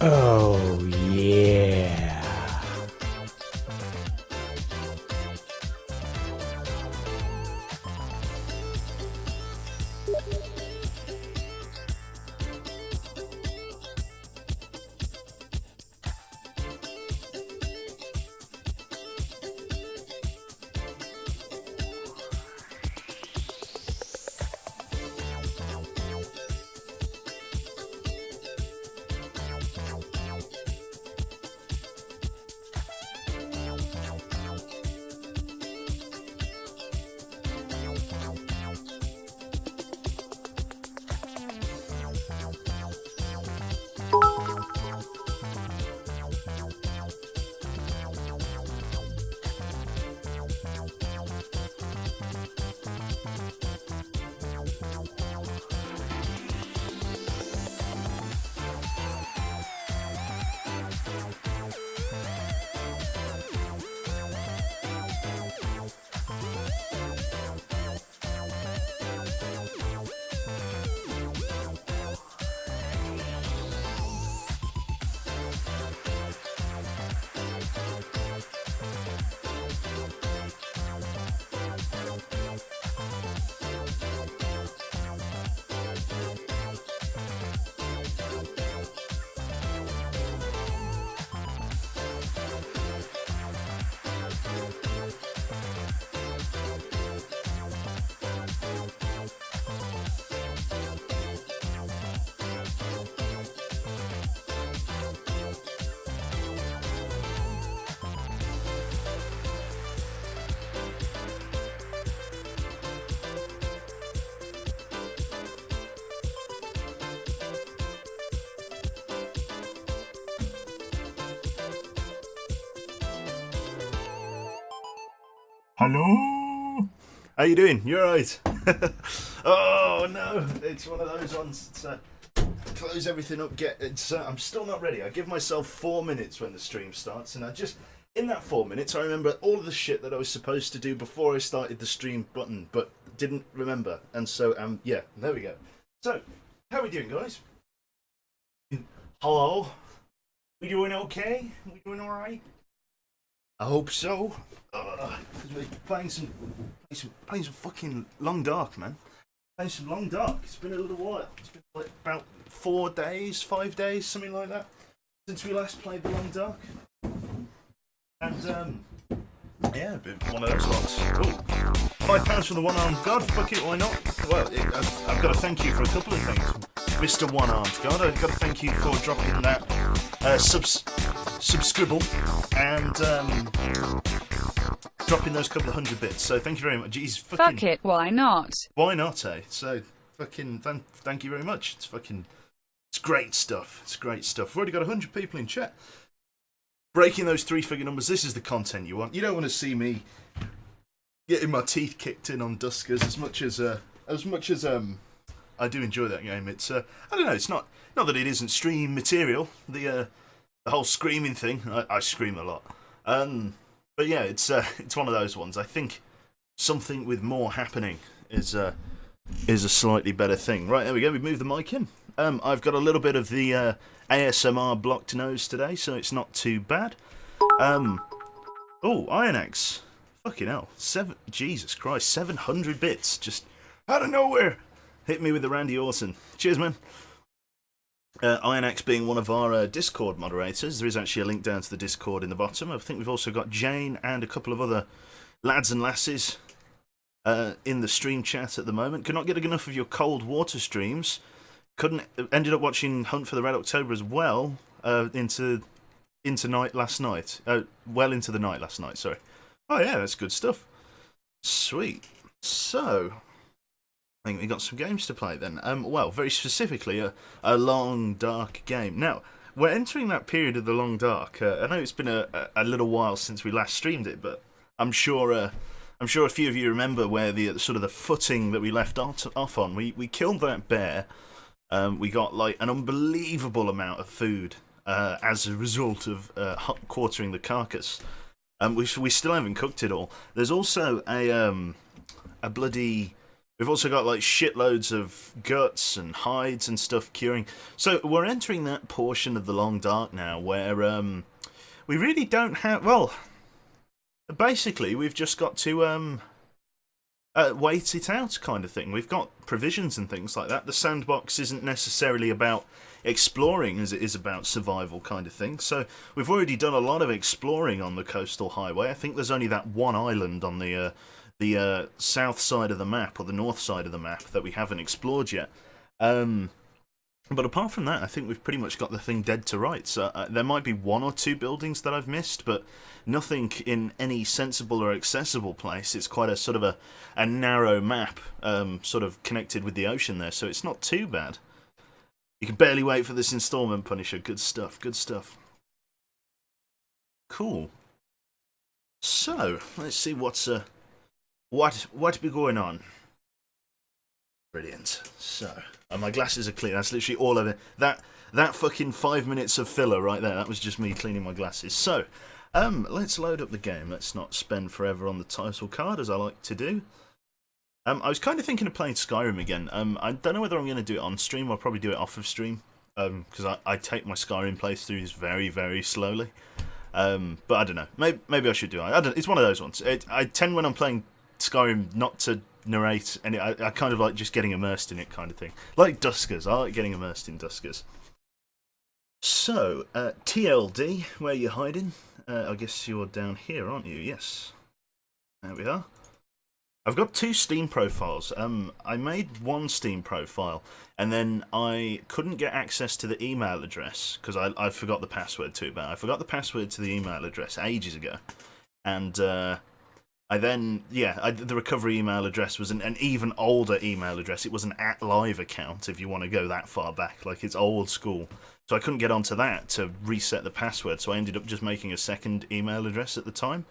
Oh, yeah. Hello? How you doing? You alright? Oh no, it's one of those ones. Close everything up. I'm still not ready. I give myself 4 minutes when the stream starts, and in that 4 minutes, I remember all of the shit that I was supposed to do before I started the stream button, but didn't remember. And so, yeah, there we go. So, how are we doing, guys? Hello? We doing okay? We doing alright? I hope so. We're playing some fucking Long Dark, man. Playing some Long Dark. It's been a little while. It's been like about 4 days, 5 days, something like that, since we last played the Long Dark. And yeah, one of those ones. Ooh, £5 for the one-armed god. Fuck it, why not? Well, I've got to thank you for a couple of things, Mr. One-armed god. I've got to thank you for dropping that subscribble and dropping those couple of 100 bits. So thank you very much. Jeez, fuck it, why not? Why not, eh? So fucking thank you very much. It's great stuff. It's great stuff. We've already got 100 people in chat. Breaking those 3-figure numbers. This is the content you want. You don't want to see me getting my teeth kicked in on Duskers as much as I do enjoy that game. It's I don't know. It's not that it isn't stream material. The whole screaming thing. I scream a lot. But yeah, it's one of those ones. I think something with more happening is a slightly better thing. Right, there we go. We moved the mic in. I've got a little bit of the ASMR blocked nose today, so it's not too bad. Oh, Iron Axe. Fucking hell. Jesus Christ, 700 bits. Just out of nowhere. Hit me with the Randy Orton. Cheers, man. Iron Axe being one of our Discord moderators. There is actually a link down to the Discord in the bottom. I think we've also got Jane and a couple of other lads and lasses in the stream chat at the moment. Could not get enough of your cold water streams. Ended up watching Hunt for the Red October as well into night last night. Well into the night last night, sorry. Oh yeah, that's good stuff. Sweet. So, I think we got some games to play then. Well, very specifically, a Long Dark game. Now, we're entering that period of the Long Dark. I know it's been a little while since we last streamed it, but I'm sure a few of you remember where the sort of the footing that we left off on. We killed that bear. We got like an unbelievable amount of food as a result of quartering the carcass. We still haven't cooked it all. There's also a bloody We've also got like shitloads of guts and hides and stuff curing. So we're entering that portion of the Long Dark now where we really don't have. Well, basically we've just got to wait it out, kind of thing. We've got provisions and things like that. The sandbox isn't necessarily about exploring as it is about survival, kind of thing. So we've already done a lot of exploring on the coastal highway. I think there's only that one island on the south side of the map, or the north side of the map, that we haven't explored yet. But apart from that, I think we've pretty much got the thing dead to rights. There might be one or two buildings that I've missed, but nothing in any sensible or accessible place. It's quite a sort of a narrow map, sort of connected with the ocean there, so it's not too bad. You can barely wait for this installment, Punisher. Good stuff, good stuff. Cool. So, let's see what be going on. Brilliant. So, and my glasses are clean. That's literally all of it. That fucking 5 minutes of filler right there. That was just me cleaning my glasses. So, let's load up the game. Let's not spend forever on the title card, as I like to do. I was kind of thinking of playing Skyrim again. I don't know whether I'm going to do it on stream. I'll probably do it off of stream. Because I take my Skyrim playthroughs very, very slowly. But I don't know. Maybe I should do it. It's one of those ones. I tend, when I'm playing Skyrim, not to narrate, and I kind of like just getting immersed in it, kind of thing. Like Duskers. I like getting immersed in Duskers. So, TLD, where are you hiding? I guess you're down here, aren't you? Yes. There we are. I've got 2 Steam profiles. I made one Steam profile, and then I couldn't get access to the email address, because I forgot the password to it, but I forgot the password to the email address ages ago. And I then, the recovery email address was an even older email address. It was an @live account, if you want to go that far back. Like, it's old school. So I couldn't get onto that to reset the password, so I ended up just making a second email address at the time.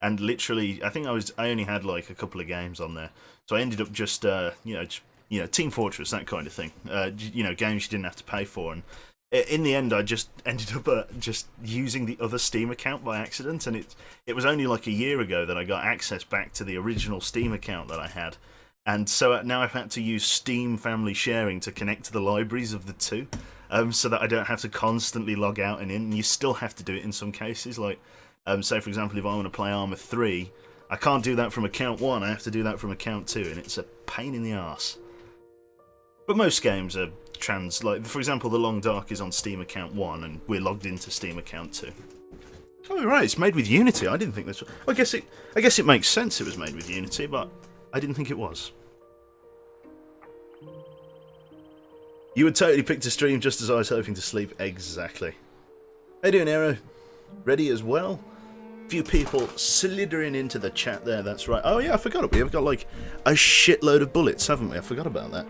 And literally, I think I only had like a couple of games on there, so I ended up just Team Fortress, that kind of thing. Games you didn't have to pay for, and in the end, I just ended up just using the other Steam account by accident. And it was only like a year ago that I got access back to the original Steam account that I had, and so now I've had to use Steam Family Sharing to connect to the libraries of the two, so that I don't have to constantly log out and in. And you still have to do it in some cases, like. Say, for example, if I want to play Arma 3, I can't do that from account 1, I have to do that from account 2, and it's a pain in the arse. But most games are like, for example, The Long Dark is on Steam account 1, and we're logged into Steam account 2. Oh, right, it's made with Unity. I didn't think this was... I guess it makes sense it was made with Unity, but I didn't think it was. You would totally pick to stream just as I was hoping to sleep. Exactly. How you doing, Aero? Ready as well? Few people slithering into the chat there, that's right. Oh yeah, I forgot it. We've got like a shitload of bullets, haven't we? I forgot about that.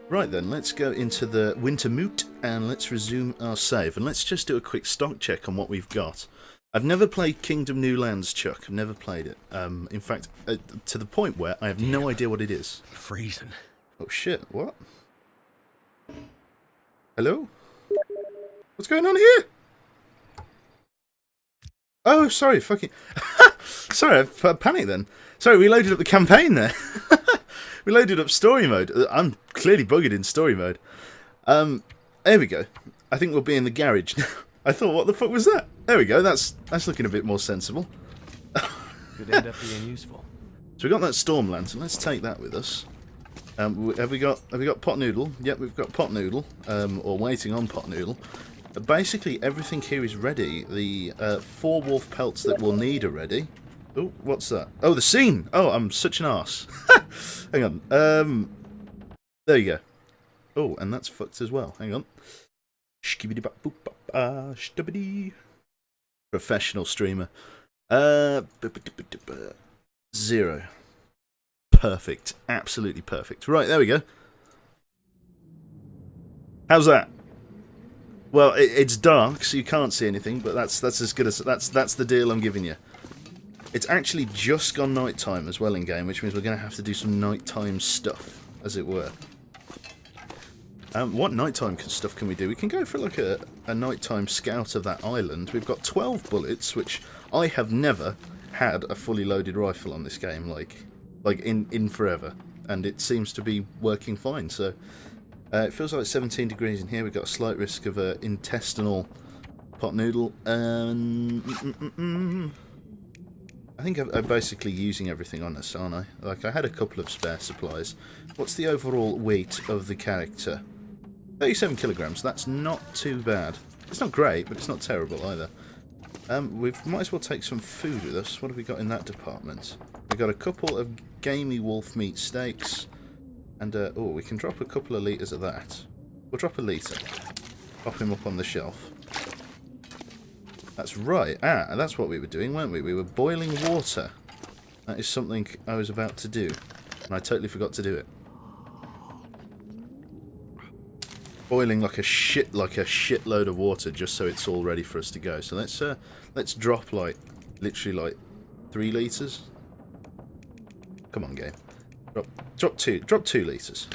Right then, let's go into the Winter Moot and let's resume our save. And let's just do a quick stock check on what we've got. I've never played Kingdom New Lands, Chuck. I've never played it. In fact, to the point where I have no idea what it is. Freezing. Oh shit, what? Hello? What's going on here? Oh, sorry, fucking... sorry, I panicked then. Sorry, we loaded up the campaign there. We loaded up story mode. I'm clearly buggered in story mode. There we go. I think we'll be in the garage now. I thought, what the fuck was that? There we go, that's looking a bit more sensible. Could end up being useful. So we got that storm lantern, let's take that with us. Have we got Pot Noodle? Yep, we've got Pot Noodle, or waiting on Pot Noodle. Basically, everything here is ready. The 4 wolf pelts that we'll need are ready. Oh, what's that? Oh, the scene! Oh, I'm such an arse. Hang on. There you go. Oh, and that's fucked as well. Hang on. Professional streamer. 0. Perfect. Absolutely perfect. Right, there we go. How's that? Well, it's dark, so you can't see anything, but that's as good as that's the deal I'm giving you. It's actually just gone night time as well in game, which means we're going to have to do some nighttime stuff, as it were. What nighttime stuff can we do? We can go for like a nighttime scout of that island. We've got 12 bullets, which I have never had a fully loaded rifle on this game, like in forever. and it seems to be working fine. So it feels like 17 degrees in here. We've got a slight risk of intestinal pot noodle. I think I'm basically using everything on this, aren't I? Like, I had a couple of spare supplies. What's the overall weight of the character? 37 kilograms. That's not too bad. It's not great, but it's not terrible either. We might as well take some food with us. What have we got in that department? We've got a couple of gamey wolf meat steaks. And, oh, we can drop a couple of litres of that. We'll drop a litre. Pop him up on the shelf. That's right. Ah, that's what we were doing, weren't we? We were boiling water. That is something I was about to do. And I totally forgot to do it. Boiling like a shitload of water just so it's all ready for us to go. So let's drop like literally like 3 litres. Come on, game. Drop 2 litres.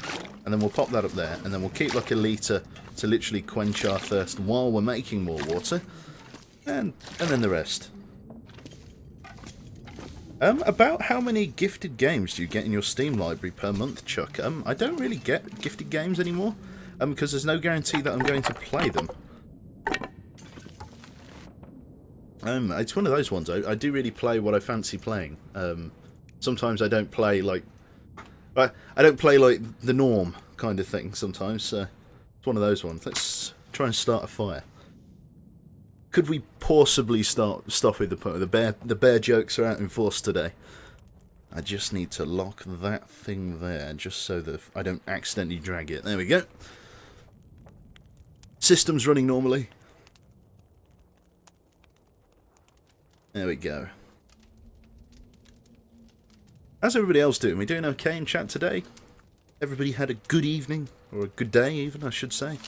And then we'll pop that up there, and then we'll keep like a litre to literally quench our thirst while we're making more water. And then the rest. About how many gifted games do you get in your Steam library per month, Chuck? I don't really get gifted games anymore, because there's no guarantee that I'm going to play them. It's one of those ones. I do really play what I fancy playing. Sometimes I don't play like I don't play like the norm kind of thing. Sometimes, so it's one of those ones. Let's try and start a fire. Could we possibly stop with the bear jokes are out in force today? I just need to lock that thing there, just so that I don't accidentally drag it. There we go. System's running normally. There we go. How's everybody else doing? We doing okay in chat today? Everybody had a good evening, or a good day even, I should say.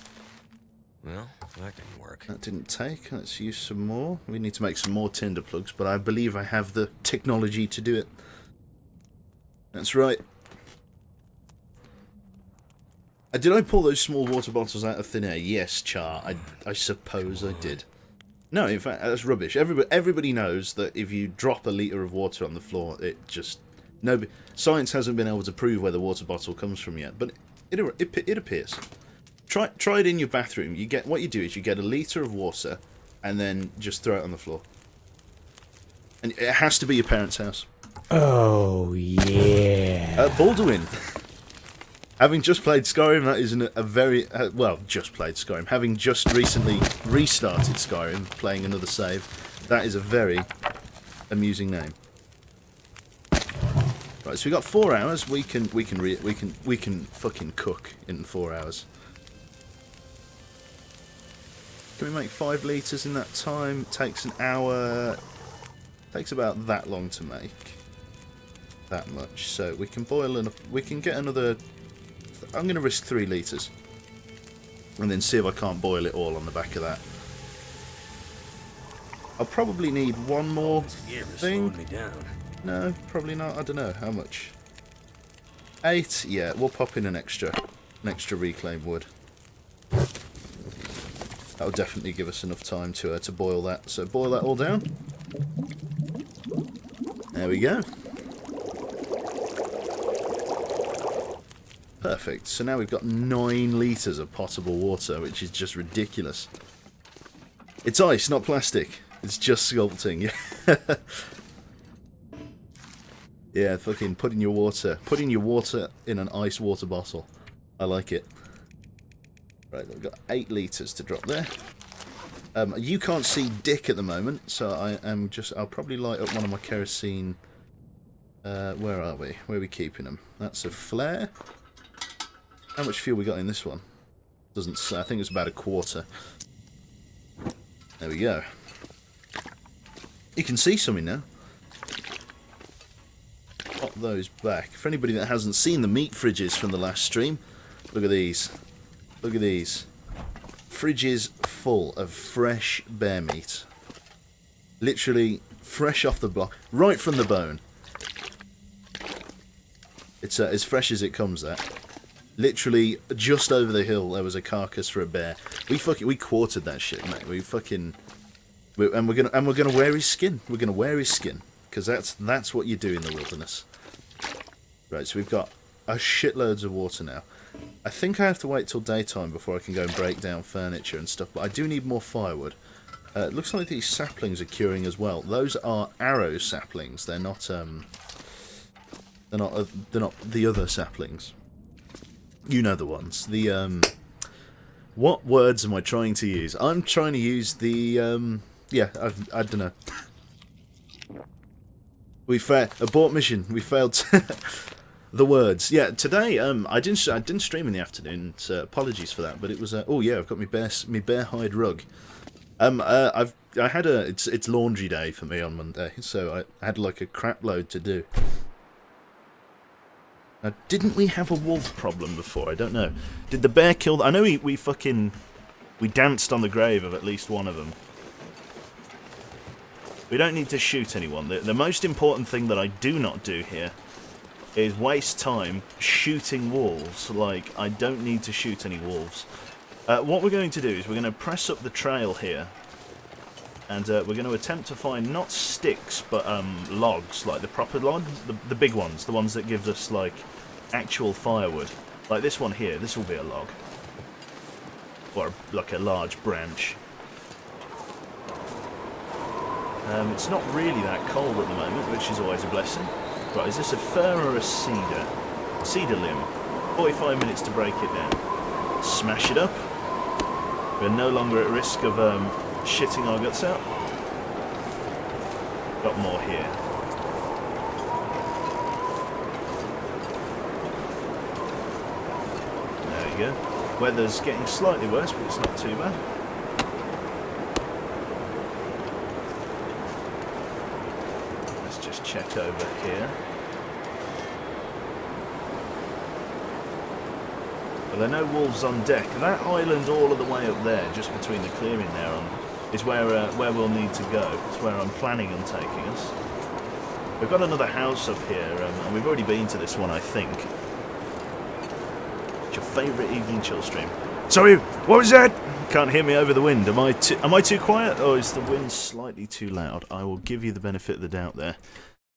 Well, that didn't work. That didn't take. Let's use some more. We need to make some more tinder plugs, but I believe I have the technology to do it. That's right. Did I pull those small water bottles out of thin air? Yes, Char. I suppose I did. No, in fact, that's rubbish. Everybody knows that if you drop a litre of water on the floor, it just... Science hasn't been able to prove where the water bottle comes from yet, but it appears. Try it in your bathroom. What you do is you get a litre of water and then just throw it on the floor. And it has to be your parents' house. Oh, yeah. Baldwin. Having just played Skyrim, that is a very... well, just played Skyrim. Having just recently restarted Skyrim, playing another save, that is a very amusing name. Right, so we got 4 hours. We can fucking cook in 4 hours. Can we make 5 litres in that time? Takes an hour. Takes about that long to make. That much. So we can boil enough. We can get another. I'm going to risk 3 litres. And then see if I can't boil it all on the back of that. I'll probably need one more thing. Me down. No, probably not. I don't know. How much? 8? Yeah, we'll pop in an extra reclaim wood. That'll definitely give us enough time to boil that. So boil that all down. There we go. Perfect. So now we've got 9 litres of potable water, which is just ridiculous. It's ice, not plastic. It's just sculpting. Yeah, fucking put in your water in an ice water bottle. I like it. Right, we've got 8 litres to drop there. You can't see Dick at the moment, so I'll probably light up one of my kerosene. Where are we? Where are we keeping them? That's a flare. How much fuel we got in this one? Doesn't say. I think it's about a quarter. There we go. You can see something now. Pop those back. For anybody that hasn't seen the meat fridges from the last stream, look at these. Look at these. Fridges full of fresh bear meat. Literally fresh off the block, right from the bone. It's as fresh as it comes, that. Literally, just over the hill, there was a carcass for a bear. We quartered that shit, mate. And we're gonna wear his skin. We're gonna wear his skin because that's what you do in the wilderness. Right, so we've got shitloads of water now. I think I have to wait till daytime before I can go and break down furniture and stuff, but I do need more firewood. It looks like these saplings are curing as well. Those are arrow saplings. They're not they're not the other saplings. You know the ones. The what words am I trying to use? I'm trying to use the yeah, I don't know. We failed. Abort mission. We failed. The words. Yeah, today I didn't stream in the afternoon. So apologies for that. But it was oh yeah, I've got my bear hide rug. It's laundry day for me on Monday, so I had like a crap load to do. Now, didn't we have a wolf problem before? I don't know. Did the bear kill? I know we danced on the grave of at least one of them. We don't need to shoot anyone. The most important thing that I do not do here is waste time shooting wolves. Like, I don't need to shoot any wolves. What we're going to do is we're going to press up the trail here. And we're going to attempt to find not sticks, but logs, like the proper logs, the big ones, the ones that give us like actual firewood. Like this one here, this will be a log, or like a large branch. It's not really that cold at the moment, which is always a blessing. Right, is this a fir or a cedar? Cedar limb. 45 minutes to break it down. Smash it up. We're no longer at risk of shitting our guts out. Got more here. There we go. Weather's getting slightly worse, but it's not too bad. Let's just check over here. Well, there are no wolves on deck. That island all of the way up there, just between the clearing there, is where we'll need to go. It's where I'm planning on taking us. We've got another house up here, and we've already been to this one, I think. It's your favourite evening chill stream. Sorry, what was that? Can't hear me over the wind. Am I too quiet, or is the wind slightly too loud? I will give you the benefit of the doubt there.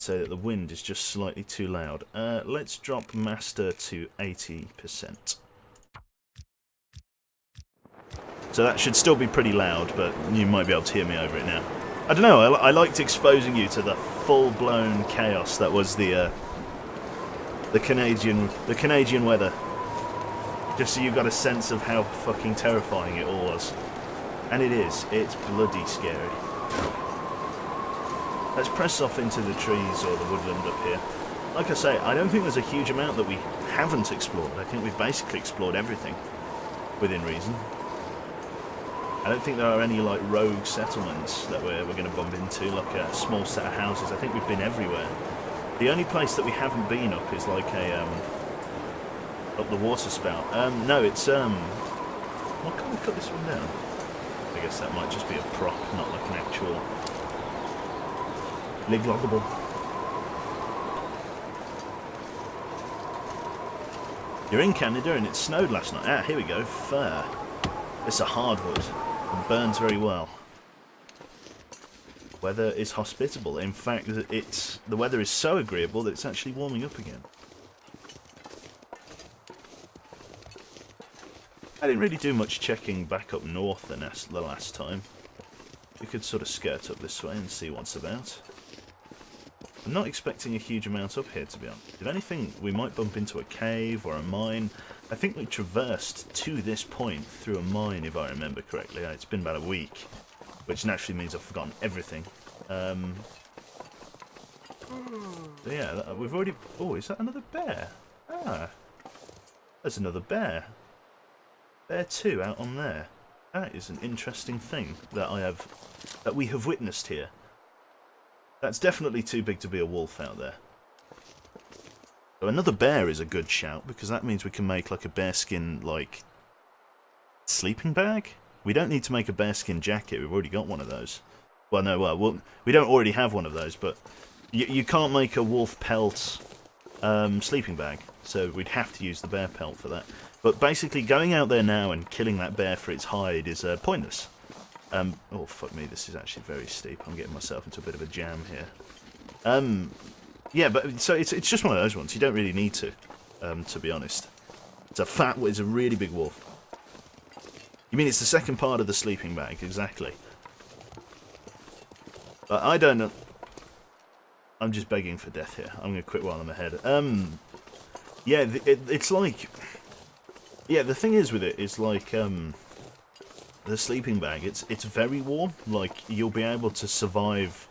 Say that the wind is just slightly too loud. Let's drop master to 80%. So that should still be pretty loud, but you might be able to hear me over it now. I don't know, I liked exposing you to the full-blown chaos that was the Canadian weather. Just so you got a sense of how fucking terrifying it all was. And it is. It's bloody scary. Let's press off into the trees or the woodland up here. Like I say, I don't think there's a huge amount that we haven't explored. I think we've basically explored everything within reason. I don't think there are any like rogue settlements that we're going to bump into, like a small set of houses. I think we've been everywhere. The only place that we haven't been up is like a up the water spout. No, it's why can't we cut this one down? I guess that might just be a prop, not like an actual lig-loggable. You're in Canada and it snowed last night. Ah, here we go. Fir. It's a hardwood. It burns very well. Weather is hospitable. In fact, the weather is so agreeable that it's actually warming up again. I didn't really do much checking back up north the last time. We could sort of skirt up this way and see what's about. I'm not expecting a huge amount up here, to be honest. If anything, we might bump into a cave or a mine. I think we traversed to this point through a mine, if I remember correctly. It's been about a week, which naturally means I've forgotten everything. Yeah, we've already... Oh, is that another bear? Ah, there's another bear. Bear 2 out on there. That is an interesting thing that we have witnessed here. That's definitely too big to be a wolf out there. So another bear is a good shout, because that means we can make like a bearskin, like, sleeping bag? We don't need to make a bearskin jacket, we've already got one of those. Well, no, we don't already have one of those, but you can't make a wolf pelt sleeping bag, so we'd have to use the bear pelt for that. But basically, going out there now and killing that bear for its hide is pointless. Oh, fuck me, this is actually very steep. I'm getting myself into a bit of a jam here. Yeah, but so it's just one of those ones. You don't really need to. to be honest. It's a really big wolf. You mean it's the second part of the sleeping bag? Exactly. I don't know. I'm just begging for death here. I'm going to quit while I'm ahead. Yeah, it's like... Yeah, the thing is with it, is like, the sleeping bag, it's very warm. Like, you'll be able to survive,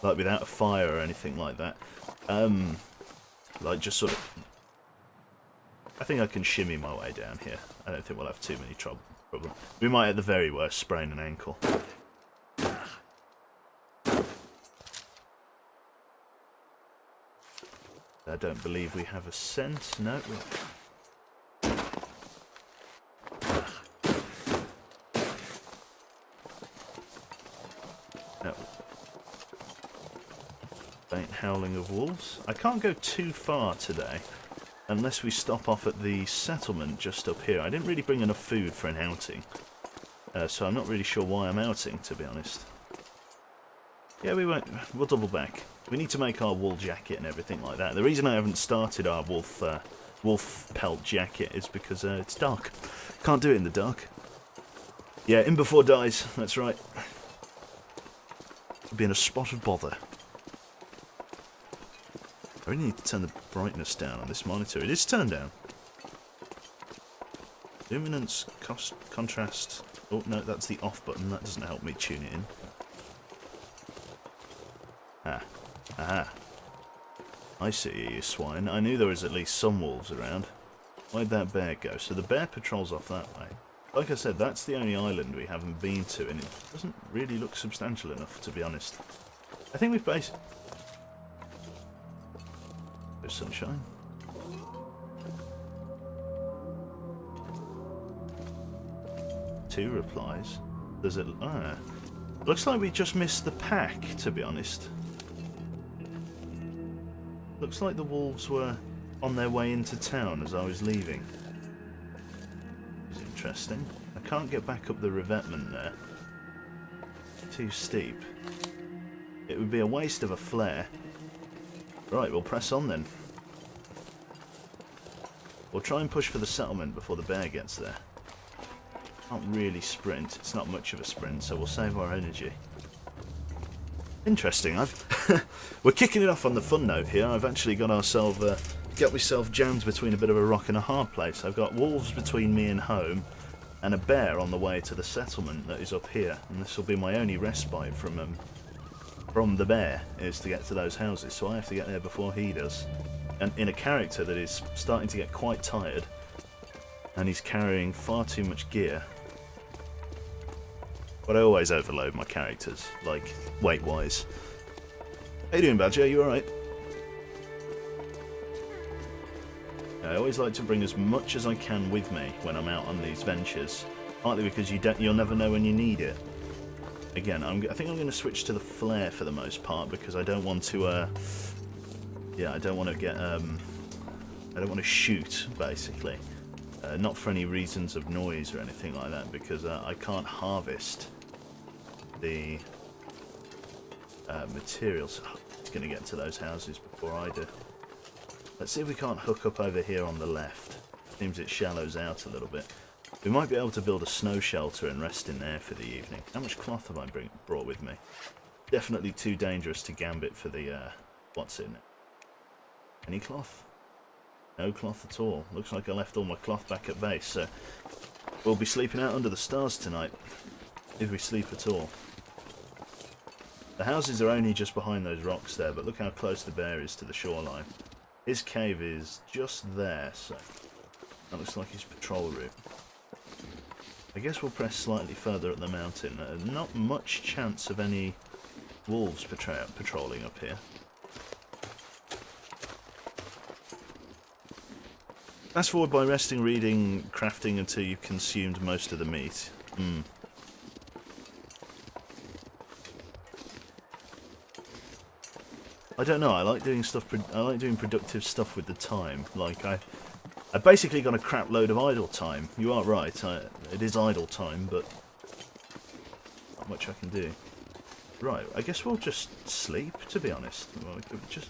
like, without a fire or anything like that. Like, just sort of... I think I can shimmy my way down here. I don't think we'll have too many trouble. We might, at the very worst, sprain an ankle. I don't believe we have a scent. No. No. Faint howling of wolves. I can't go too far today. Unless we stop off at the settlement just up here. I didn't really bring enough food for an outing. So I'm not really sure why I'm outing, to be honest. Yeah, we won't. We'll double back. We need to make our wool jacket and everything like that. The reason I haven't started our wolf pelt jacket is because it's dark. Can't do it in the dark. Yeah, in before dies. That's right. Being a spot of bother. I really need to turn the brightness down on this monitor. It is turned down. Luminance, contrast. Oh, no, that's the off button. That doesn't help me tune it in. Aha. I see you, you swine. I knew there was at least some wolves around. Where'd that bear go? So the bear patrols off that way. Like I said, that's the only island we haven't been to, and it doesn't really look substantial enough, to be honest. I think we've basically... There's sunshine. Two replies. Does it... Looks like we just missed the pack, to be honest. Looks like the wolves were on their way into town as I was leaving. It's interesting. I can't get back up the revetment there. Too steep. It would be a waste of a flare. Right, we'll press on then. We'll try and push for the settlement before the bear gets there. Can't really sprint. It's not much of a sprint, so we'll save our energy. Interesting. We're kicking it off on the fun note here. I've actually got myself jammed between a bit of a rock and a hard place. I've got wolves between me and home, and a bear on the way to the settlement that is up here. And this will be my only respite from the bear, is to get to those houses. So I have to get there before he does. And in a character that is starting to get quite tired, and he's carrying far too much gear. But I always overload my characters, like, weight-wise. How you doing, Badger? You alright? I always like to bring as much as I can with me when I'm out on these ventures. Partly because you'll never know when you need it. Again, I think I'm going to switch to the flare for the most part, because I don't want to, yeah, I don't want to get, I don't want to shoot, basically. Not for any reasons of noise or anything like that, because I can't harvest the materials. Oh, it's going to get to those houses before I do. Let's see if we can't hook up over here on the left. Seems it shallows out a little bit. We might be able to build a snow shelter and rest in there for the evening. How much cloth have I brought with me? Definitely too dangerous to gambit for the, what's in it? Any cloth? No cloth at all. Looks like I left all my cloth back at base, so we'll be sleeping out under the stars tonight, if we sleep at all. The houses are only just behind those rocks there, but look how close the bear is to the shoreline. His cave is just there, so that looks like his patrol route. I guess we'll press slightly further up the mountain. Not much chance of any wolves patrolling up here. Fast forward by resting, reading, crafting until you've consumed most of the meat. I don't know. I like doing stuff. I like doing productive stuff with the time. Like I basically got a crap load of idle time. You are right. It is idle time, but not much I can do. Right. I guess we'll just sleep. To be honest, well, we could just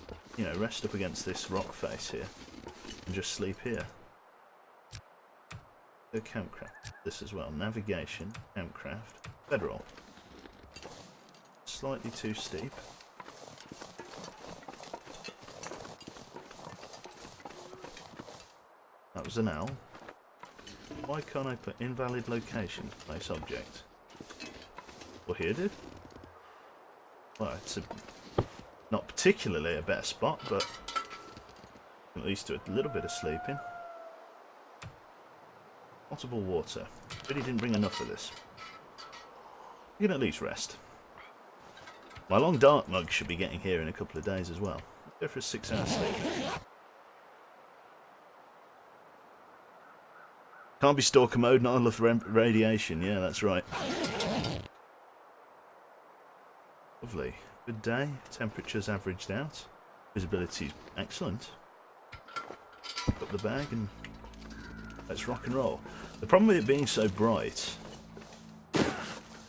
rest up against this rock face here. and just sleep here. Go campcraft. This as well. Navigation, campcraft, bedroll. Slightly too steep. That was an L. Why can't I put invalid location, place object? Well, here did. Well, it's not particularly a better spot, but at least do a little bit of sleeping. Potable water. Really didn't bring enough of this. You can at least rest. My long dark mug should be getting here in a couple of days as well. Let's go for a 6-hour sleep. Can't be stalker mode, not enough radiation. Yeah, that's right. Lovely. Good day. Temperature's averaged out. Visibility's excellent. Pick up the bag and let's rock and roll. The problem with it being so bright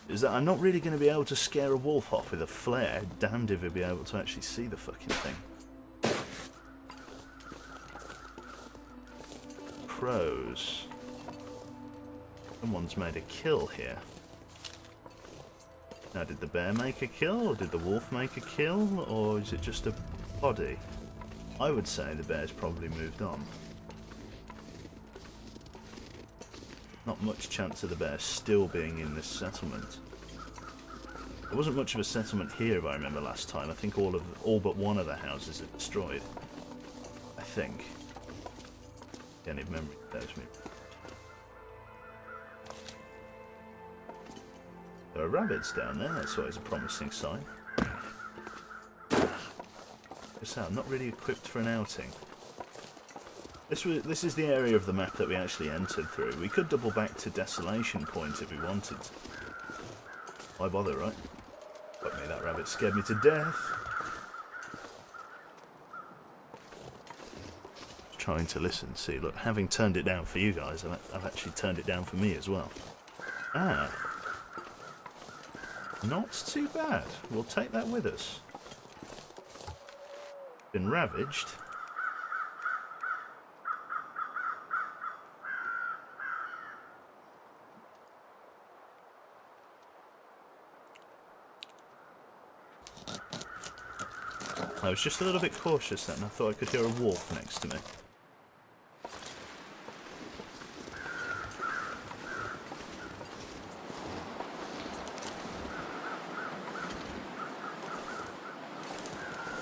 is that I'm not really going to be able to scare a wolf off with a flare. Damned if he'll be able to actually see the fucking thing. Crows. Someone's made a kill here. Now, did the bear make a kill, or did the wolf make a kill, or is it just a body? I would say the bear's probably moved on. Not much chance of the bear still being in this settlement. There wasn't much of a settlement here if I remember last time. I think all but one of the houses are destroyed. I think. Again, if memory serves me. There are rabbits down there, that's always a promising sign. So I'm not really equipped for an outing. This is the area of the map that we actually entered through. We could double back to Desolation Point if we wanted. Why bother, right? Fuck me, that rabbit scared me to death. Just trying to listen. See, look, having turned it down for you guys, I've actually turned it down for me as well. Ah. Not too bad. We'll take that with us. Been ravaged. I was just a little bit cautious then. I thought I could hear a wolf next to me.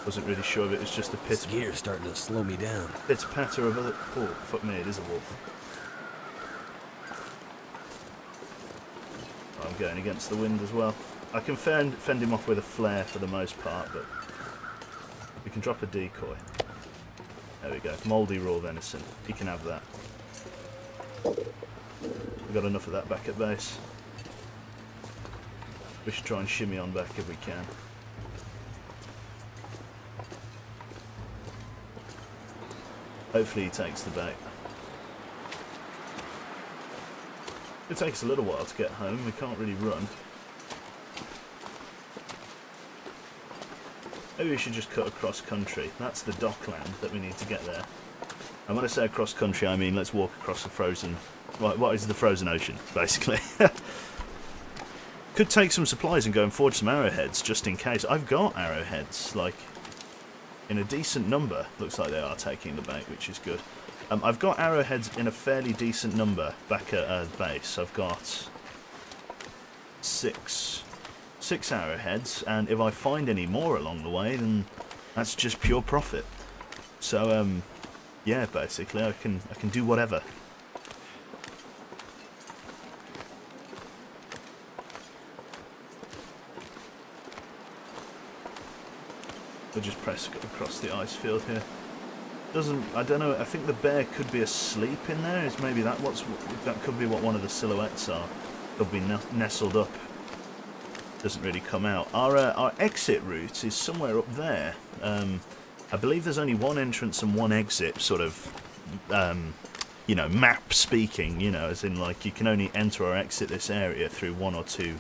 Wasn't really sure if it was just a This gear's starting to slow me down. patter of other... Oh, fuck me, it is a wolf. I'm going against the wind as well. I can fend him off with a flare for the most part, but we can drop a decoy. There we go. Mouldy raw venison. He can have that. We've got enough of that back at base. We should try and shimmy on back if we can. Hopefully he takes the bait. It takes a little while to get home, we can't really run. Maybe we should just cut across country. That's the dockland that we need to get there. And when I say across country, I mean let's walk across the frozen... what is the frozen ocean, basically. Could take some supplies and go and forge some arrowheads, just in case. I've got arrowheads, like... in a decent number. Looks like they are taking the bait, which is good. I've got arrowheads in a fairly decent number back at base. I've got six arrowheads, and if I find any more along the way, then that's just pure profit. So yeah, basically I can do whatever. We'll just press across the ice field here. I don't know, I think the bear could be asleep in there. Is maybe that could be what one of the silhouettes are. Could be nestled up. Doesn't really come out. Our exit route is somewhere up there. I believe there's only one entrance and one exit, sort of, you know, map speaking, you know, as in like you can only enter or exit this area through one or two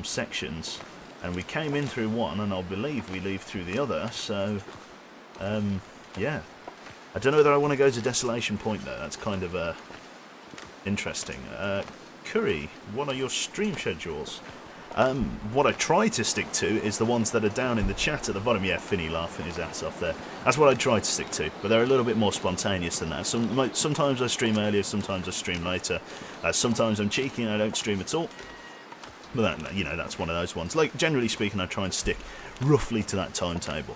sections. And we came in through one, and I believe we leave through the other, so, yeah. I don't know whether I want to go to Desolation Point though. That's kind of interesting. Curry, what are your stream schedules? What I try to stick to is the ones that are down in the chat at the bottom. Yeah, Finny laughing his ass off there. That's what I try to stick to, but they're a little bit more spontaneous than that. Sometimes I stream earlier, sometimes I stream later. Sometimes I'm cheeky and I don't stream at all. But that, you know, that's one of those ones. Like, generally speaking, I try and stick roughly to that timetable.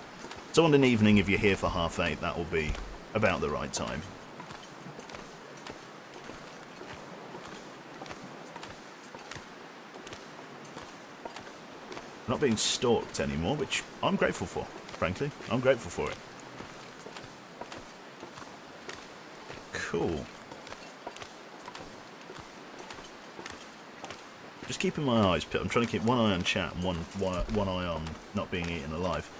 So on an evening, if you're here for 8:30, that will be about the right time. Not being stalked anymore, which I'm grateful for, frankly. I'm grateful for it. Cool. Just keeping my eyes peeled. I'm trying to keep one eye on chat and one eye on not being eaten alive.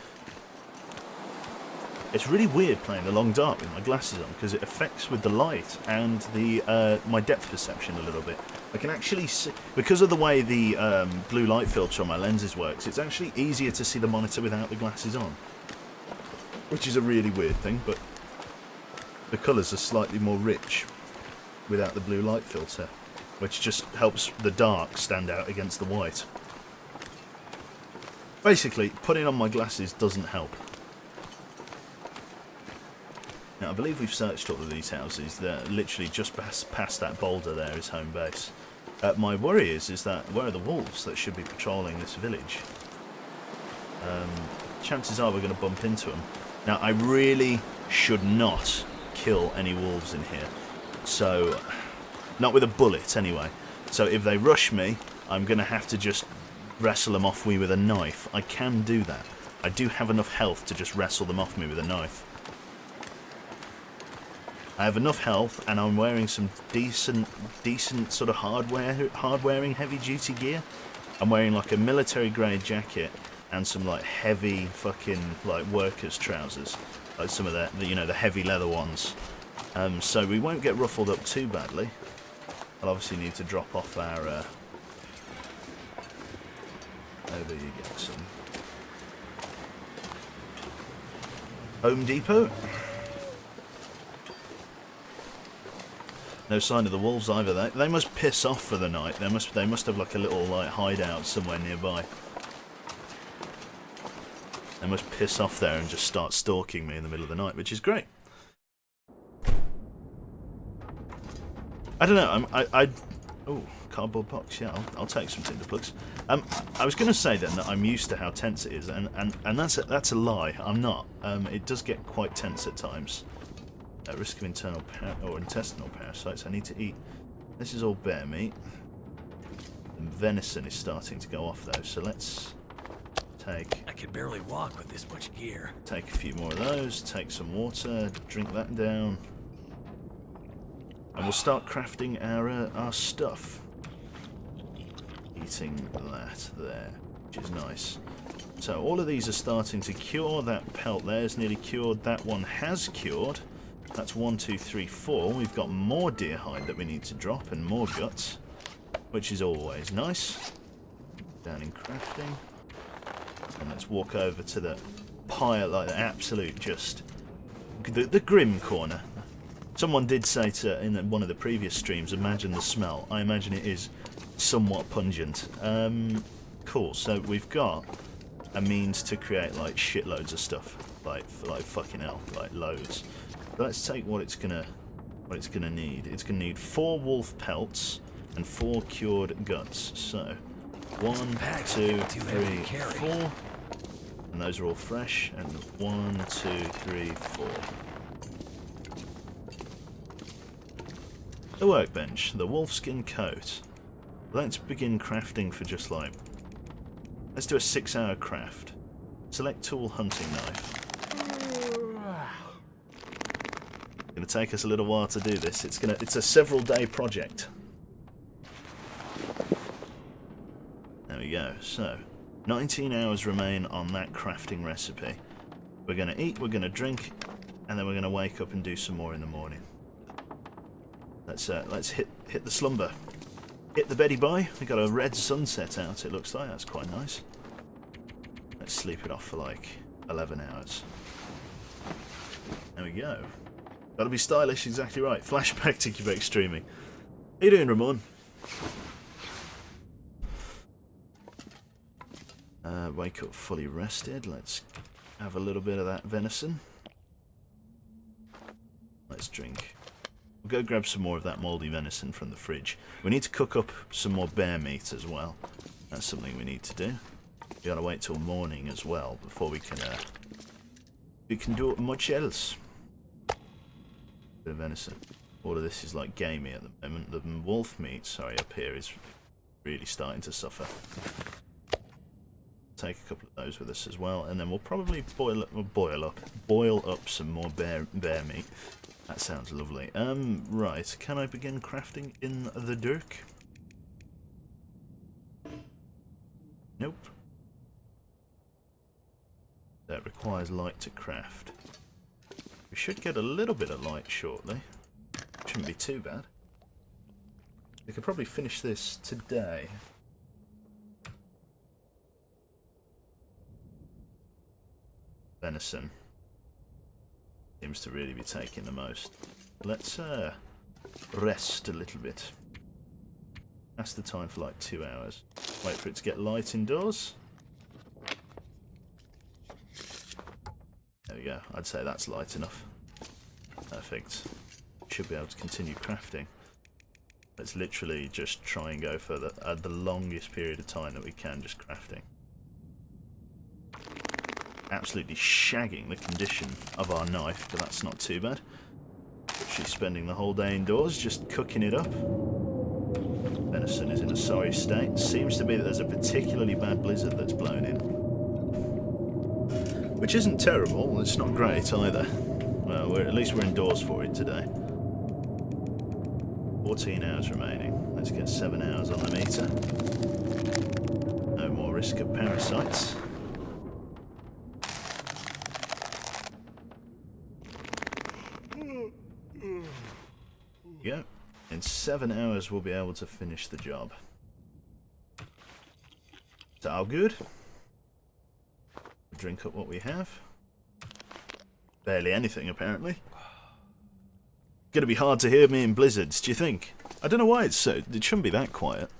It's really weird playing the long dark with my glasses on because it affects with the light and the my depth perception a little bit. I can actually see, because of the way the blue light filter on my lenses works, it's actually easier to see the monitor without the glasses on. Which is a really weird thing, but the colours are slightly more rich without the blue light filter, which just helps the dark stand out against the white. Basically, putting on my glasses doesn't help. Now, I believe we've searched all of these houses. They're literally just past that boulder there is home base. My worry is that where are the wolves that should be patrolling this village? Chances are we're going to bump into them. Now, I really should not kill any wolves in here. So, not with a bullet anyway. So if they rush me, I'm going to have to just wrestle them off me with a knife. I can do that. I do have enough health to just wrestle them off me with a knife. I have enough health, and I'm wearing some decent sort of hard-wearing heavy-duty gear. I'm wearing like a military-grade jacket and some like heavy fucking like workers' trousers, like some of the you know, the heavy leather ones. So we won't get ruffled up too badly. I'll obviously need to drop off our. Over you get some Home Depot. No sign of the wolves either. They must piss off for the night. They must have like a little like hideout somewhere nearby. They must piss off there and just start stalking me in the middle of the night, which is great. I don't know. Oh, cardboard box. Yeah, I'll take some tinder plugs. I was going to say then that I'm used to how tense it is, and that's a lie. I'm not. It does get quite tense at times. At risk of intestinal parasites, I need to eat. This is all bear meat. And venison is starting to go off though, so let's take. I can barely walk with this much gear. Take a few more of those. Take some water. Drink that down. And we'll start crafting our stuff. Eating that there, which is nice. So all of these are starting to cure. That pelt there is nearly cured. That one has cured. That's 1, 2, 3, 4. We've got more deer hide that we need to drop and more guts, which is always nice. Down in crafting. And let's walk over to the pile, like the absolute just the grim corner. Someone did say in one of the previous streams, imagine the smell. I imagine it is somewhat pungent. Cool, so we've got a means to create like shitloads of stuff. Like fucking hell, like loads. Let's take what it's gonna need. It's gonna need 4 wolf pelts and 4 cured guts. So 1, 2, 3, 4. And those are all fresh. And 1, 2, 3, 4. The workbench, the wolfskin coat. Let's begin crafting for just like. Let's do a 6-hour craft. Select tool, hunting knife. It's going to take us a little while to do this. It's a several-day project. There we go. So, 19 hours remain on that crafting recipe. We're going to eat, we're going to drink, and then we're going to wake up and do some more in the morning. Let's hit the slumber. Hit the beddy bye. We got a red sunset out. It looks like that's quite nice. Let's sleep it off for like 11 hours. There we go. Gotta be stylish, exactly right. Flashback to Quebec streaming. How you doing, Ramon? Wake up fully rested. Let's have a little bit of that venison. Let's drink. We'll go grab some more of that mouldy venison from the fridge. We need to cook up some more bear meat as well. That's something we need to do. We gotta wait till morning as well before we can do much else. Bit of venison. All of this is like gamey at the moment. The wolf meat, sorry, up here is really starting to suffer. Take a couple of those with us as well, and then we'll probably boil up some more bear meat. That sounds lovely. Right, can I begin crafting in the dirk? Nope. That requires light to craft. We should get a little bit of light shortly. Shouldn't be too bad. We could probably finish this today. Venison seems to really be taking the most. Let's rest a little bit. That's the time for like 2 hours. Wait for it to get light indoors. There we go. I'd say that's light enough. Perfect. Should be able to continue crafting. Let's literally just try and go for the longest period of time that we can just crafting. Absolutely shagging the condition of our knife, but that's not too bad. She's spending the whole day indoors just cooking it up. Venison is in a sorry state. Seems to be that there's a particularly bad blizzard that's blown in. Which isn't terrible, it's not great either. Well, at least we're indoors for it today. 14 hours remaining. Let's get 7 hours on the meter. No more risk of parasites. Yeah, in 7 hours we'll be able to finish the job. Is that all good? Drink up what we have. Barely anything, apparently. Gonna be hard to hear me in blizzards, do you think? I don't know why it shouldn't be that quiet.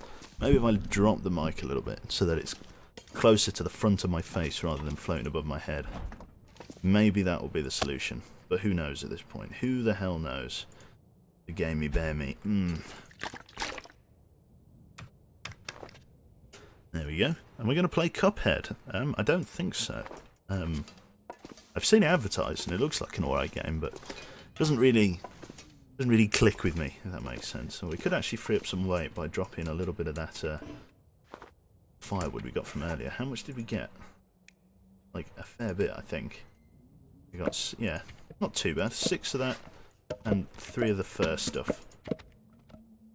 Maybe if I drop the mic a little bit so that it's closer to the front of my face rather than floating above my head. Maybe that will be the solution. But who knows at this point? Who the hell knows? The gamey bear meat. There we go. Am I going to play Cuphead? I don't think so. I've seen it advertised and it looks like an alright game, but it doesn't really click with me, if that makes sense. So we could actually free up some weight by dropping a little bit of that firewood we got from earlier. How much did we get? Like a fair bit, I think. We got, yeah, not too bad. 6 of that and 3 of the fir stuff.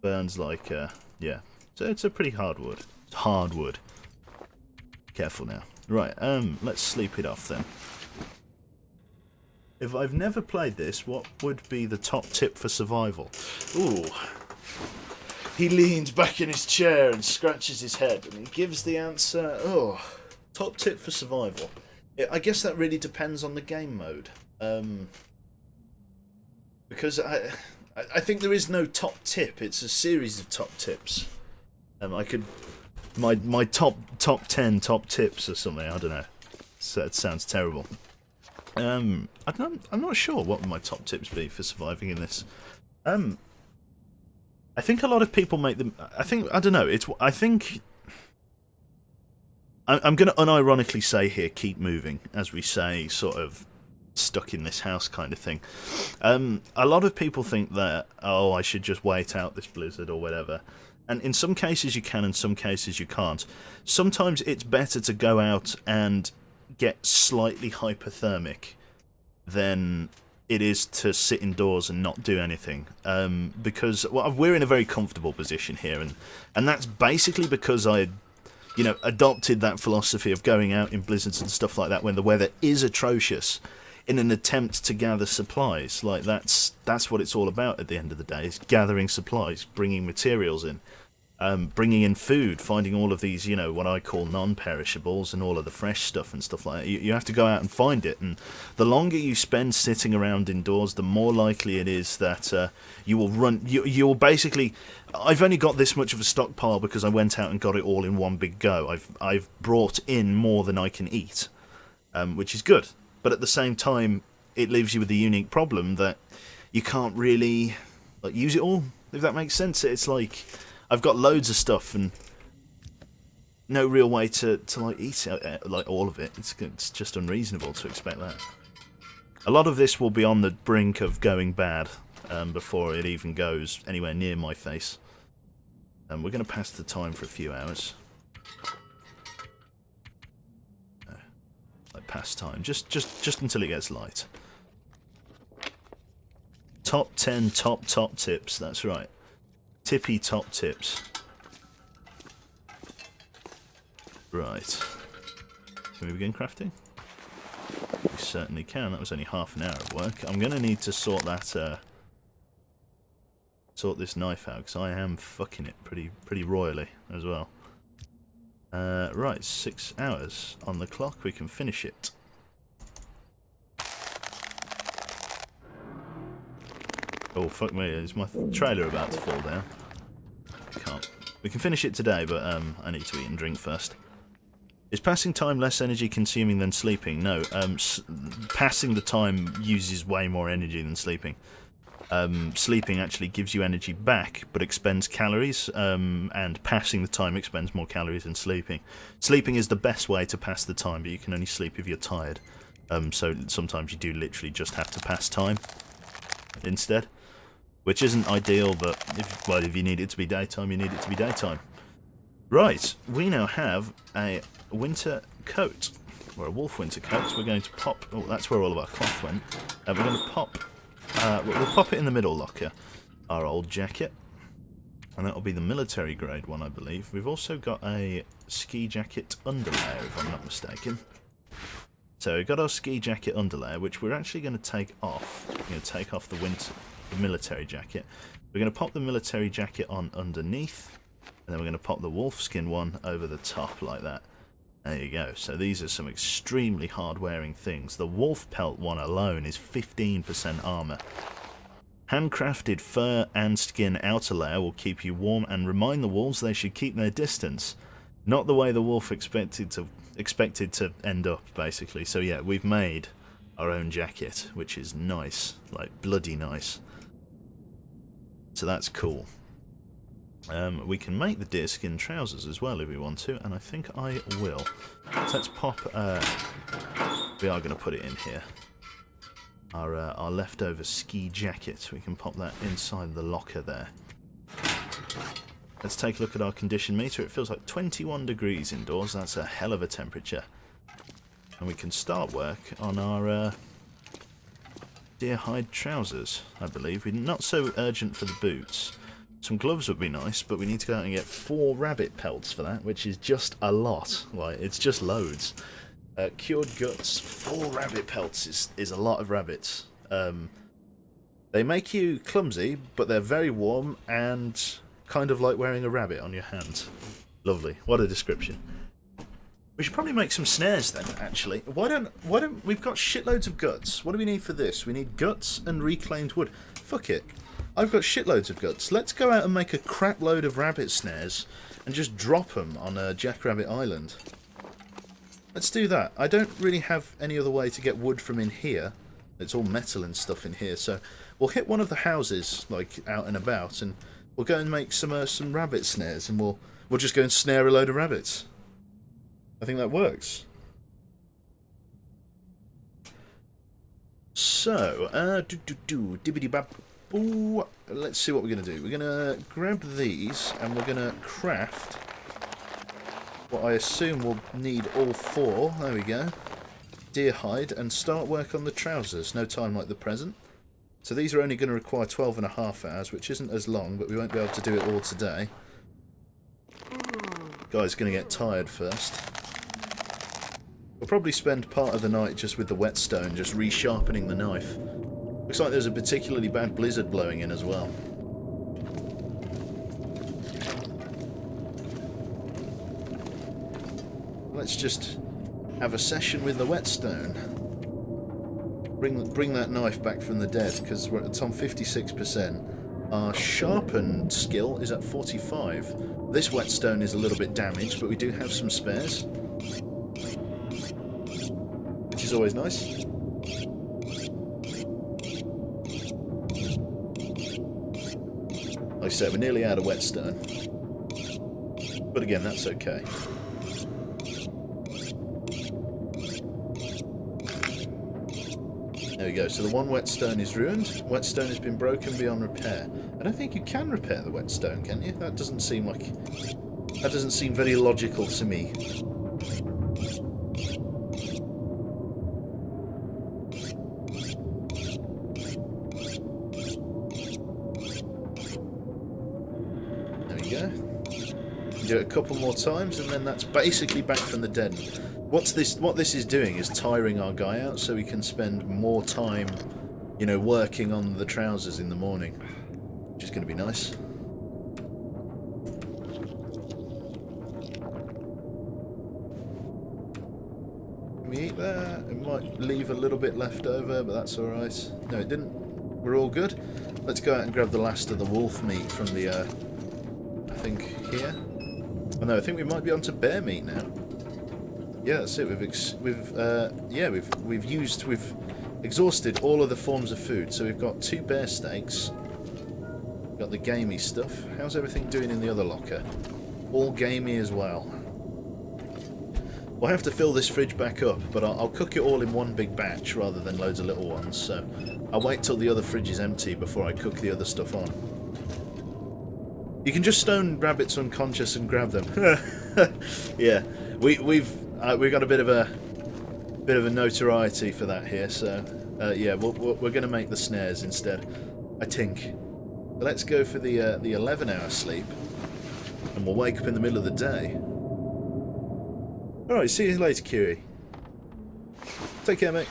Burns like, yeah. So it's a pretty hard wood. It's hard wood. Careful now. Right, let's sleep it off then. If I've never played this, what would be the top tip for survival? Ooh. He leans back in his chair and scratches his head and he gives the answer. Oh, top tip for survival. I guess that really depends on the game mode. Because I think there is no top tip. It's a series of top tips. I could my top 10 top tips or something. I don't know. So it sounds terrible. I'm not sure what my top tips be for surviving in this. I think a lot of people make them. I don't know. I think I'm going to unironically say here, keep moving, as we say, sort of stuck in this house kind of thing. A lot of people think that, oh, I should just wait out this blizzard or whatever. And in some cases you can, in some cases you can't. Sometimes it's better to go out and get slightly hypothermic than it is to sit indoors and not do anything. Because we're in a very comfortable position here, and that's basically because I adopted that philosophy of going out in blizzards and stuff like that when the weather is atrocious in an attempt to gather supplies. Like that's what it's all about at the end of the day, is gathering supplies, bringing materials in. bringing in food, finding all of these, you know, what I call non-perishables and all of the fresh stuff and stuff like that. You have to go out and find it, and the longer you spend sitting around indoors, the more likely it is that you will run. You'll basically. I've only got this much of a stockpile because I went out and got it all in one big go. I've brought in more than I can eat, which is good. But at the same time, it leaves you with the unique problem that you can't really like use it all. If that makes sense, it's like. I've got loads of stuff and no real way to like eat it, like all of it. It's just unreasonable to expect that. A lot of this will be on the brink of going bad before it even goes anywhere near my face. And we're going to pass the time for a few hours. Like pass time, just until it gets light. Top 10 top tips. That's right. Tippy top tips. Right. Can we begin crafting? We certainly can. That was only half an hour of work. I'm going to need to sort that, sort this knife out, because I am fucking it pretty royally as well. Right, 6 hours on the clock. We can finish it. Oh, fuck me, is my trailer about to fall down? Can't. We can finish it today, but I need to eat and drink first. Is passing time less energy consuming than sleeping? No, passing the time uses way more energy than sleeping. Sleeping actually gives you energy back, but expends calories, and passing the time expends more calories than sleeping. Sleeping is the best way to pass the time, but you can only sleep if you're tired. So sometimes you do literally just have to pass time instead. Which isn't ideal, but if you need it to be daytime, you need it to be daytime. Right, we now have a winter coat, or a wolf winter coat. We're going to pop. Oh, that's where all of our cloth went. We're going to pop. We'll pop it in the middle locker. Our old jacket, and that'll be the military grade one, I believe. We've also got a ski jacket underlayer, if I'm not mistaken. So we've got our ski jacket underlayer, which we're actually going to take off. We're going to take off the military jacket. We're going to pop the military jacket on underneath, and then we're going to pop the wolfskin one over the top like that. There you go. So these are some extremely hard-wearing things. The wolf pelt one alone is 15% armor. Handcrafted fur and skin outer layer will keep you warm and remind the wolves they should keep their distance. Not the way the wolf expected to end up, basically. So yeah, we've made our own jacket, which is nice, like bloody nice. So that's cool. We can make the deerskin trousers as well if we want to, and I think I will. So let's pop. We are going to put it in here. Our leftover ski jacket. We can pop that inside the locker there. Let's take a look at our condition meter. It feels like 21 degrees indoors. That's a hell of a temperature. And we can start work on our deer hide trousers, I believe. We're not so urgent for the boots. Some gloves would be nice, but we need to go out and get 4 rabbit pelts for that, which is just a lot. Like, it's just loads. Cured guts, 4 rabbit pelts is a lot of rabbits. They make you clumsy, but they're very warm and kind of like wearing a rabbit on your hand. Lovely. What a description. We should probably make some snares then, actually. Why don't we've got shitloads of guts. What do we need for this? We need guts and reclaimed wood. Fuck it. I've got shitloads of guts. Let's go out and make a crap load of rabbit snares and just drop them on Jackrabbit Island. Let's do that. I don't really have any other way to get wood from in here. It's all metal and stuff in here, so we'll hit one of the houses, like, out and about, and we'll go and make some rabbit snares, and we'll just go and snare a load of rabbits. I think that works. So, dibbidi-bab-boo. Let's see what we're going to do. We're going to grab these, and we're going to craft what I assume we'll need all 4. There we go. Deer hide, and start work on the trousers. No time like the present. So these are only going to require 12.5 hours, which isn't as long, but we won't be able to do it all today. Guy's going to get tired first. We'll probably spend part of the night just with the whetstone, just resharpening the knife. Looks like there's a particularly bad blizzard blowing in as well. Let's just have a session with the whetstone. Bring that knife back from the dead, because it's on 56%. Our sharpened skill is at 45. This whetstone is a little bit damaged, but we do have some spares, which is always nice. Like I said, we're nearly out of whetstone. But again, that's okay. There we go. So the one whetstone is ruined. Whetstone has been broken beyond repair. I don't think you can repair the whetstone, can you? That doesn't seem like... That doesn't seem very logical to me. Do it a couple more times, and then that's basically back from the dead. What this is doing is tiring our guy out, so we can spend more time, you know, working on the trousers in the morning, which is going to be nice. Can we eat that? It might leave a little bit left over, but that's all right. No, it didn't. We're all good. Let's go out and grab the last of the wolf meat from the. I think here. Oh no, I think we might be onto bear meat now. Yeah, that's it. We've exhausted all of the forms of food. So we've got 2 bear steaks. We've got the gamey stuff. How's everything doing in the other locker? All gamey as well. We'll have to fill this fridge back up, but I'll cook it all in one big batch rather than loads of little ones. So I'll wait till the other fridge is empty before I cook the other stuff on. You can just stone rabbits unconscious and grab them. Yeah, we've got a bit of a notoriety for that here. So yeah, we're going to make the snares instead, I think. Let's go for the 11-hour sleep, and we'll wake up in the middle of the day. All right, see you later, Curie. Take care, mate.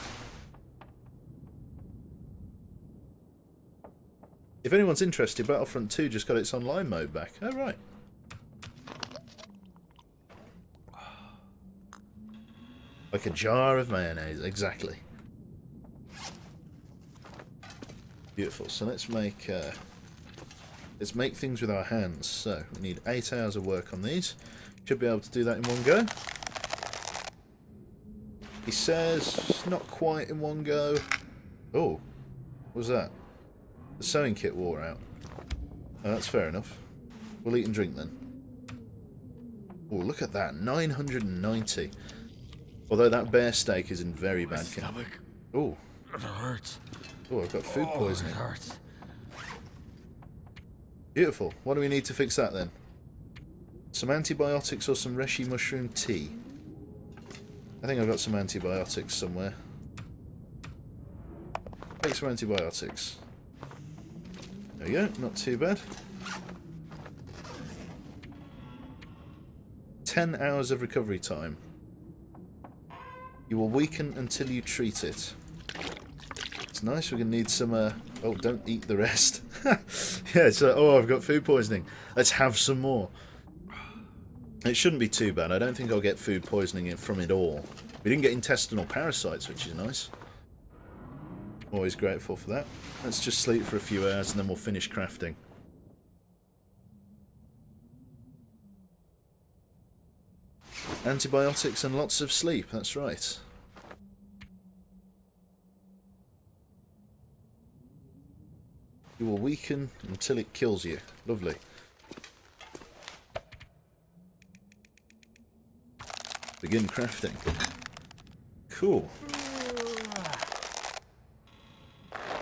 If anyone's interested, Battlefront 2 just got its online mode back. Oh, right. Like a jar of mayonnaise, exactly. Beautiful. So let's make things with our hands. So we need 8 hours of work on these. Should be able to do that in one go. He says not quite in one go. Oh, what was that? The sewing kit wore out. Oh, that's fair enough. We'll eat and drink then. Oh, look at that. 990. Although that bear steak is in very bad condition. Oh. It hurts. Oh, I've got food poisoning. It hurts. Beautiful. What do we need to fix that then? Some antibiotics or some reishi mushroom tea? I think I've got some antibiotics somewhere. Take some antibiotics. There we go, not too bad. 10 hours of recovery time. You will weaken until you treat it. It's nice, we're going to need some... oh, don't eat the rest. Yeah, so... Oh, I've got food poisoning. Let's have some more. It shouldn't be too bad. I don't think I'll get food poisoning from it all. We didn't get intestinal parasites, which is nice. Always grateful for that. Let's just sleep for a few hours and then we'll finish crafting. Antibiotics and lots of sleep, that's right. You will weaken until it kills you. Lovely. Begin crafting. Cool.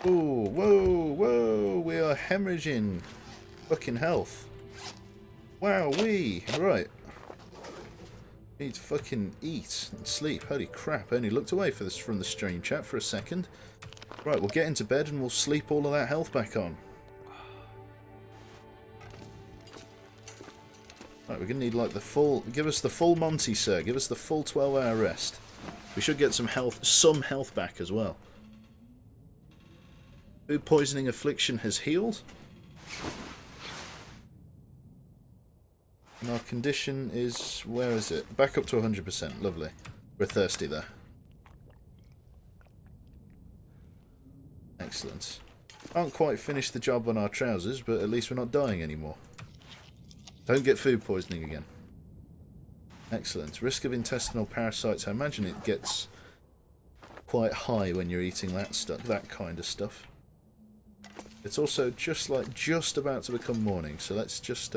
Oh, whoa, whoa, we are hemorrhaging fucking health. Wow-wee. Right. Need to fucking eat and sleep. Holy crap, I only looked away from the stream chat for a second. Right, we'll get into bed and we'll sleep all of that health back on. Right, we're going to need like the full... Give us the full Monty, sir. Give us the full 12-hour rest. We should get some health back as well. Food poisoning affliction has healed. And our condition is... where is it? Back up to 100%. Lovely. We're thirsty there. Excellent. Can't quite finish the job on our trousers, but at least we're not dying anymore. Don't get food poisoning again. Excellent. Risk of intestinal parasites. I imagine it gets quite high when you're eating that stuff, that kind of stuff. It's also just about to become morning, so let's just...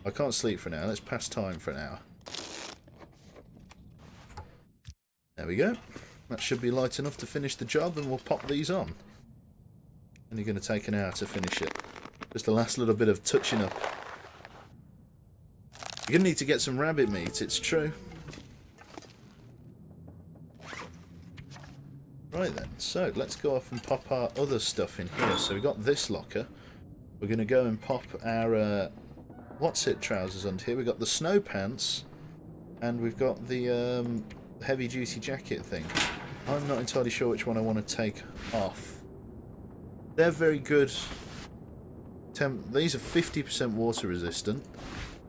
I can't sleep for an hour. Let's pass time for an hour. There we go. That should be light enough to finish the job, and we'll pop these on. Only going to take an hour to finish it. Just the last little bit of touching up. You're going to need to get some rabbit meat, it's true. Right then, so let's go off and pop our other stuff in here. So we've got this locker. We're going to go and pop our... what's it trousers under here? We've got the snow pants. And we've got the heavy duty jacket thing. I'm not entirely sure which one I want to take off. They're very good. These are 50% water resistant.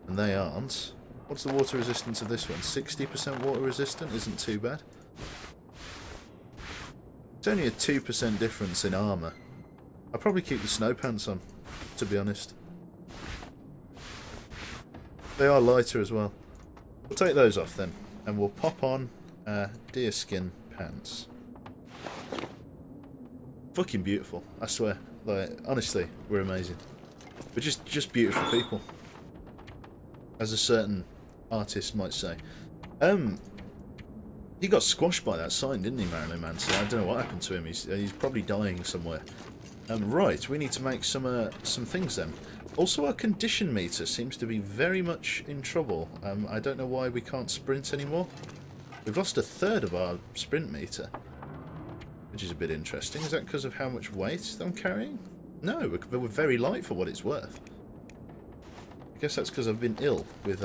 And they aren't. What's the water resistance of this one? 60% water resistant? Isn't too bad. It's only a 2% difference in armour. I'll probably keep the snow pants on, to be honest. They are lighter as well. We'll take those off then. And we'll pop on deerskin pants. Fucking beautiful, I swear. Like, honestly, we're amazing. We're just beautiful people. As a certain artist might say. He got squashed by that sign, didn't he, Marilyn Manson? I don't know what happened to him. He's probably dying somewhere. Right, we need to make some things then. Also, our condition meter seems to be very much in trouble. I don't know why we can't sprint anymore. We've lost a third of our sprint meter, which is a bit interesting. Is that because of how much weight I'm carrying? No, we're very light for what it's worth. I guess that's because I've been ill with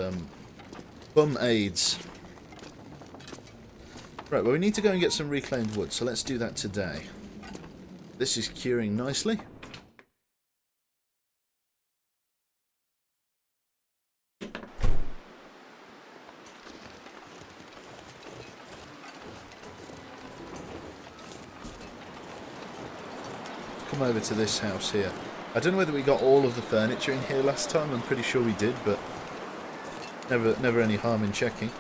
bum AIDS. Right, well we need to go and get some reclaimed wood, so let's do that today. This is curing nicely. Come over to this house here. I don't know whether we got all of the furniture in here last time. I'm pretty sure we did, but never any harm in checking.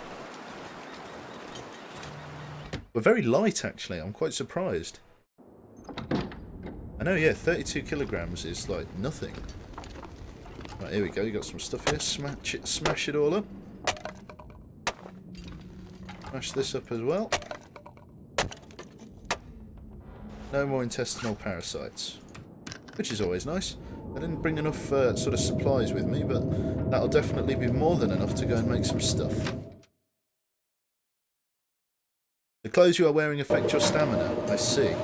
We're very light, actually. I'm quite surprised. I know, yeah, 32 kilograms is like nothing. Right, here we go. You got some stuff here. Smash it all up. Smash this up as well. No more intestinal parasites, which is always nice. I didn't bring enough sort of supplies with me, but that'll definitely be more than enough to go and make some stuff. The clothes you are wearing affect your stamina, I see.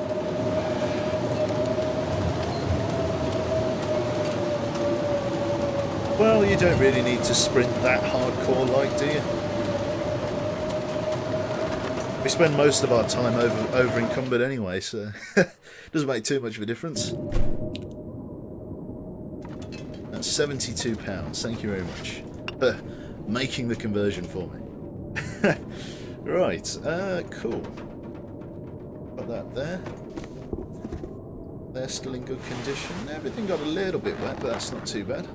Well, you don't really need to sprint that hardcore, like, do you? We spend most of our time over encumbered anyway, so it doesn't make too much of a difference. That's £72. Thank you very much for making the conversion for me. Right, cool. Got that there. They're still in good condition. Everything got a little bit wet, but that's not too bad.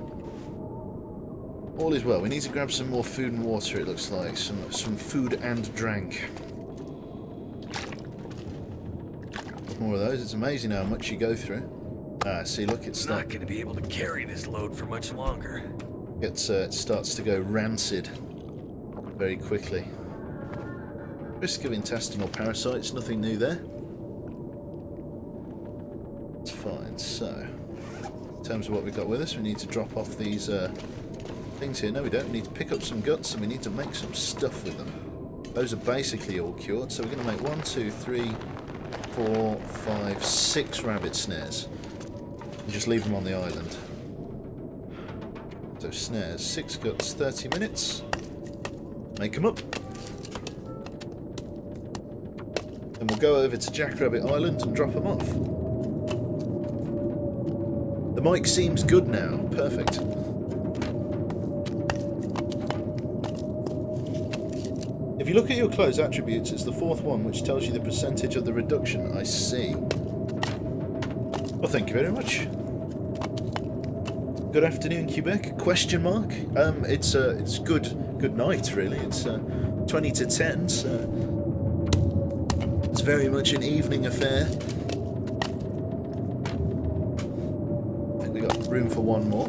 All is well. We need to grab some more food and water, it looks like. Some food and drink. More of those. It's amazing how much you go through. See, look, it's not going to be able to carry this load for much longer. It starts to go rancid very quickly. Risk of intestinal parasites, nothing new there. It's fine. So, in terms of what we've got with us, we need to drop off these things here. No, we don't. We need to pick up some guts and we need to make some stuff with them. Those are basically all cured, so we're going to make 1, 2, 3, 4, 5, 6 rabbit snares. And just leave them on the island. So snares, 6 guts, 30 minutes. Make them up. Then we'll go over to Jackrabbit Island and drop them off. The mic seems good now. Perfect. If you look at your clothes attributes, it's the fourth one, which tells you the percentage of the reduction. I see. Well, thank you very much. Good afternoon, Quebec? Question mark? It's good night, really. It's 20 to 10, so it's very much an evening affair. I think we got room for one more.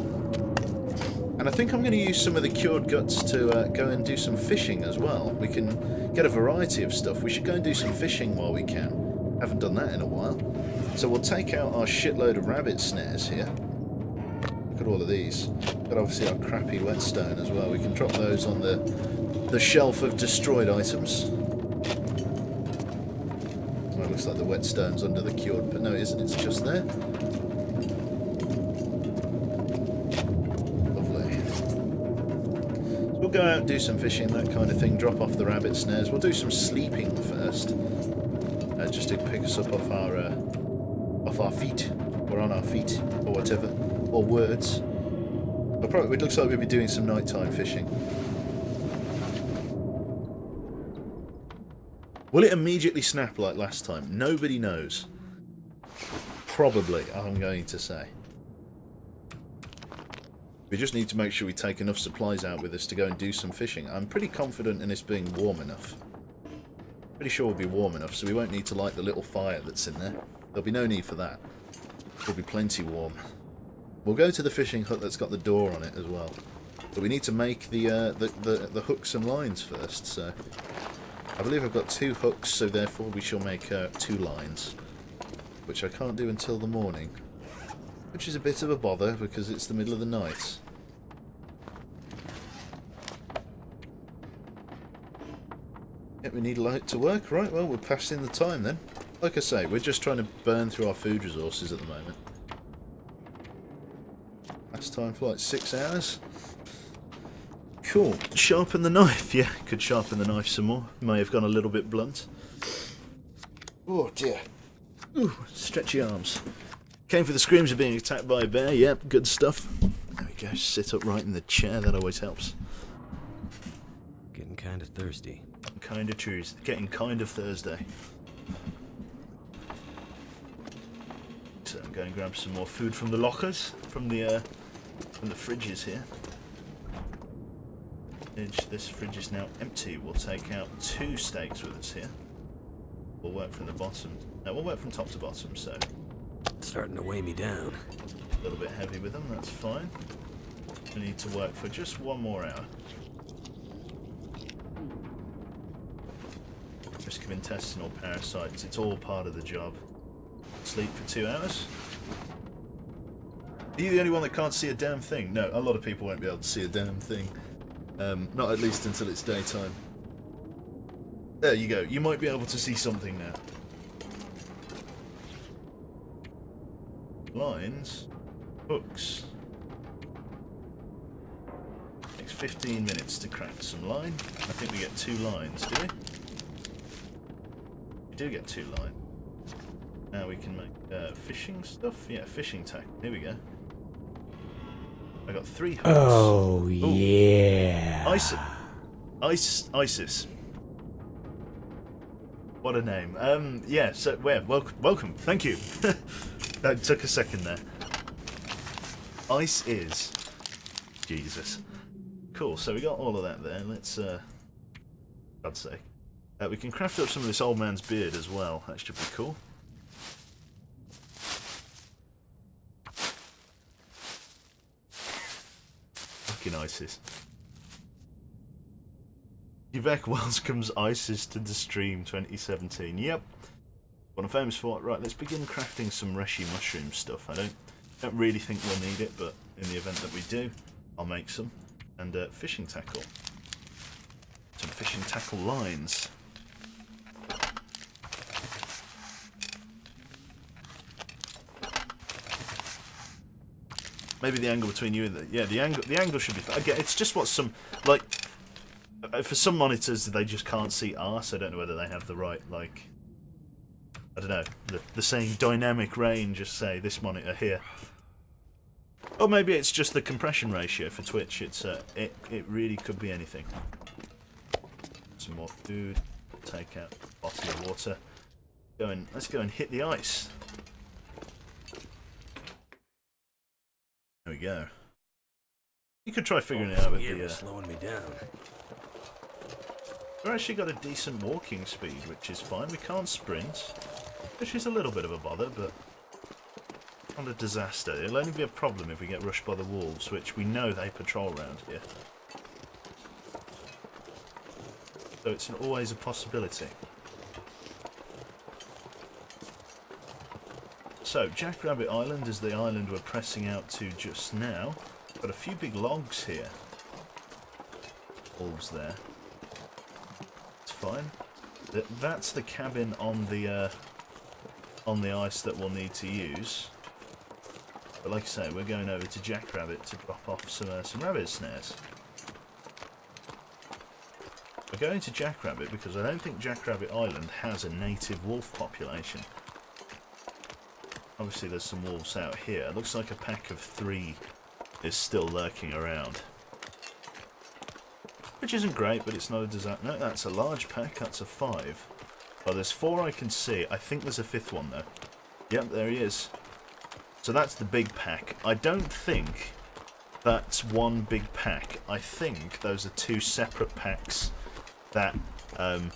And I think I'm going to use some of the cured guts to go and do some fishing as well. We can get a variety of stuff. We should go and do some fishing while we can. Haven't done that in a while. So we'll take out our shitload of rabbit snares here. Look at all of these. But obviously our crappy whetstone as well. We can drop those on the shelf of destroyed items. Well, it looks like the whetstone's under the cured, but no it isn't. It's just there. We'll go out and do some fishing, that kind of thing, drop off the rabbit snares. We'll do some sleeping first, just to pick us up off our feet, or on our feet, or whatever, or words. But probably, it looks like we'll be doing some nighttime fishing. Will it immediately snap like last time? Nobody knows. Probably, I'm going to say. We just need to make sure we take enough supplies out with us to go and do some fishing. I'm pretty confident in this being warm enough. Pretty sure we'll be warm enough, so we won't need to light the little fire that's in there. There'll be no need for that. It'll be plenty warm. We'll go to the fishing hut that's got the door on it as well. But we need to make the hooks and lines first, so... I believe I've got 2 hooks, so therefore we shall make 2 lines. Which I can't do until the morning. Which is a bit of a bother, because it's the middle of the night. Yep, we need light to work. Right, well, we're passing the time then. Like I say, we're just trying to burn through our food resources at the moment. Last time for like 6 hours. Cool. Sharpen the knife. Yeah, could sharpen the knife some more. May have gone a little bit blunt. Oh dear. Ooh, stretchy arms. Came for the screams of being attacked by a bear. Yep, good stuff. There we go. Sit upright in the chair. That always helps. Getting kind of thirsty. Kind of Tuesday. Getting kind of Thursday. So I'm going to grab some more food from the lockers, from the fridges here. This fridge is now empty. We'll take out 2 steaks with us here. We'll work from the bottom. No, we'll work from top to bottom. So. It's starting to weigh me down. A little bit heavy with them. That's fine. We need to work for just 1 more hour. Risk of intestinal parasites. It's all part of the job. Sleep for 2 hours. Are you the only one that can't see a damn thing? No, a lot of people won't be able to see a damn thing. Not at least until it's daytime. There you go. You might be able to see something now. Lines. Hooks. Takes 15 minutes to craft some line. I think we get 2 lines, do we? We do get 2 lines. Now we can make fishing stuff. Yeah, fishing tackle. Here we go. I got 3 hooks. Oh, ooh. yeah. ISIS. What a name. Yeah, so, welcome. Thank you. That took a second there. Ice is. Jesus. Cool, so we got all of that there. Let's, God's sake. We can craft up some of this old man's beard as well. That should be cool. ISIS. Quebec welcomes ISIS to the stream 2017. Yep. What I'm famous for. Right, let's begin crafting some reishi mushroom stuff. I don't really think we'll need it, but in the event that we do, I'll make some. And fishing tackle. Some fishing tackle lines. Maybe the angle between you and the angle should be fine. Again, it's just what some, like, for some monitors they just can't see arse. I don't know whether they have the right, like, I don't know, the same dynamic range as, say, this monitor here. Or maybe it's just the compression ratio for Twitch. It's it really could be anything. some more food. Take out a bottle of water. Let's go and hit the ice. There we go. You could try figuring it out with the. Slowing me down. We've actually got a decent walking speed, which is fine. We can't sprint, which is a little bit of a bother, but not a disaster. It'll only be a problem if we get rushed by the wolves, which we know they patrol around here. So it's always a possibility. So, Jackrabbit Island is the island we're pressing out to just now. Got a few big logs here. Wolves there. It's fine. That's the cabin on the ice that we'll need to use. But like I say, we're going over to Jackrabbit to drop off some rabbit snares. We're going to Jackrabbit because I don't think Jackrabbit Island has a native wolf population. Obviously there's some wolves out here. It looks like a pack of 3 is still lurking around. Which isn't great, but it's not a disaster. No, that's a large pack. That's a 5. Oh, there's 4 I can see. I think there's a 5th one, though. Yep, there he is. So that's the big pack. I don't think that's one big pack. I think those are 2 separate packs that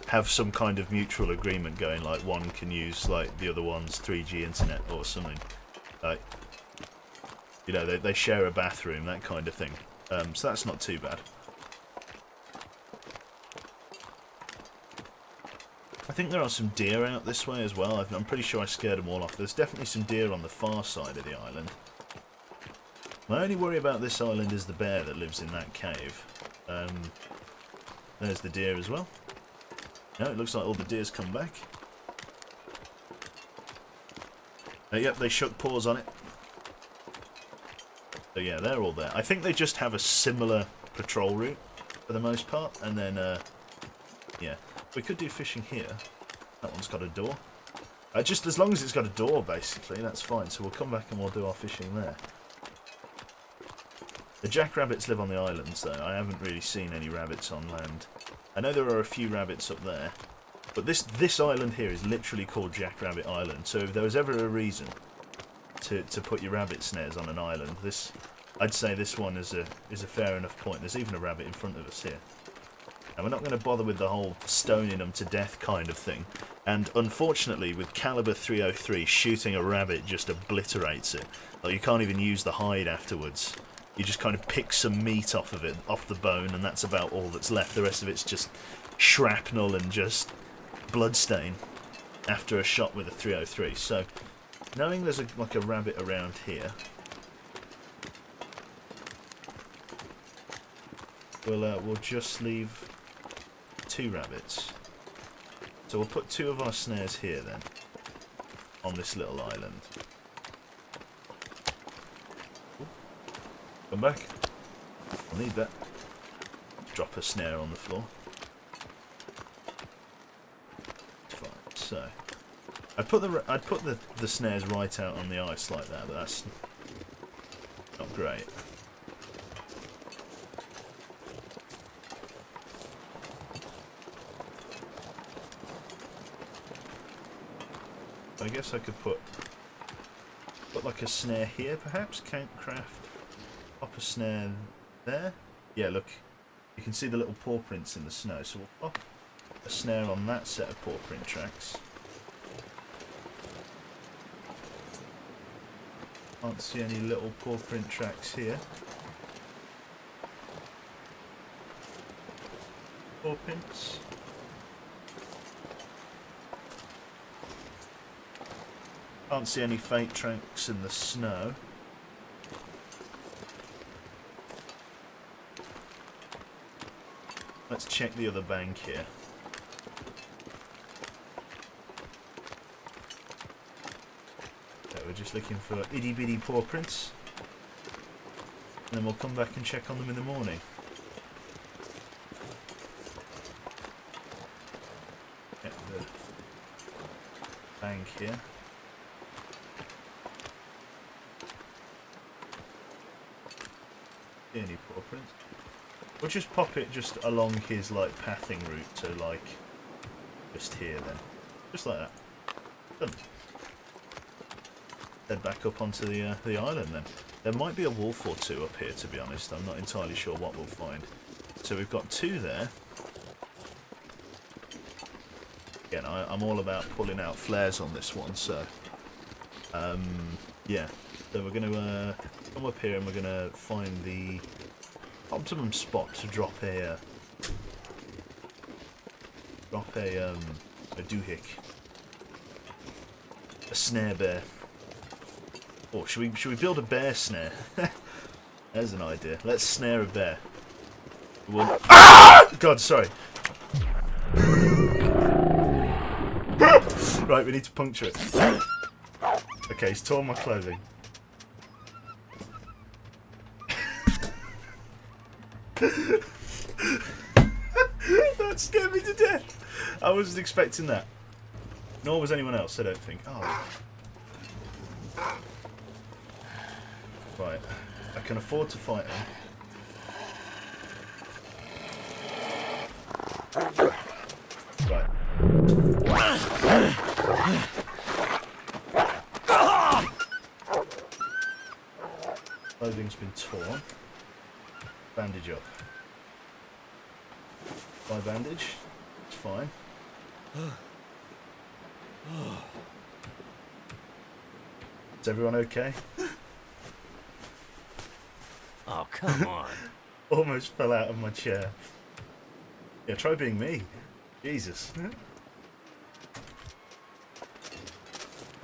have some kind of mutual agreement going, like one can use like the other one's 3G internet or something. Like, you know, they share a bathroom, that kind of thing. So that's not too bad. I think there are some deer out this way as well. I'm pretty sure I scared them all off. There's definitely some deer on the far side of the island. My only worry about this island is the bear that lives in that cave. There's the deer as well. No, it looks like all the deer's come back. Yep, they shook paws on it. So yeah, they're all there. I think they just have a similar patrol route for the most part. And then, yeah. We could do fishing here. That one's got a door. Just as long as it's got a door, basically, that's fine. So we'll come back and we'll do our fishing there. The jackrabbits live on the islands, though. I haven't really seen any rabbits on land. I know there are a few rabbits up there. But this island here is literally called Jackrabbit Island. So if there was ever a reason to put your rabbit snares on an island, I'd say this one is a fair enough point. There's even a rabbit in front of us here. And we're not going to bother with the whole stoning them to death kind of thing. And unfortunately, with caliber 303, shooting a rabbit just obliterates it. Like, you can't even use the hide afterwards. You just kind of pick some meat off of it, off the bone, and that's about all that's left. The rest of it's just shrapnel and just bloodstain after a shot with a 303. So, knowing there's like a rabbit around here, we'll just leave 2 rabbits. So we'll put 2 of our snares here then, on this little island. Ooh. Come back. I'll need that. Drop a snare on the floor. Fine. So I'd put the snares right out on the ice like that, but that's not great. I guess I could put like a snare here, perhaps. Can't craft. Pop a snare there. Yeah, look, you can see the little paw prints in the snow. So we'll pop a snare on that set of paw print tracks. Can't see any little paw print tracks here. Paw prints. Can't see any faint tracks in the snow. Let's check the other bank here. Okay, we're just looking for itty bitty paw prints. And then we'll come back and check on them in the morning. Check the bank here. Any paw prints? We'll just pop it just along his like pathing route to like just here then. Just like that. Done. Head back up onto the island then. There might be a wolf or two up here, to be honest. I'm not entirely sure what we'll find. So we've got 2 there. Again, I'm all about pulling out flares on this one, so yeah. So we're going to come up here and we're going to find the optimum spot to drop a doohick, a snare bear. Or should we build a bear snare? There's an idea. Let's snare a bear. We'll... Ah! God, sorry. Right, we need to puncture it. Okay, he's torn my clothing. That scared me to death. I wasn't expecting that. Nor was anyone else, I don't think. Oh. Right, I can afford to fight him. Right. Clothing's been torn. Bandage up. My bandage. It's fine. Is everyone okay? Oh, come on. Almost fell out of my chair. Yeah, try being me. Jesus.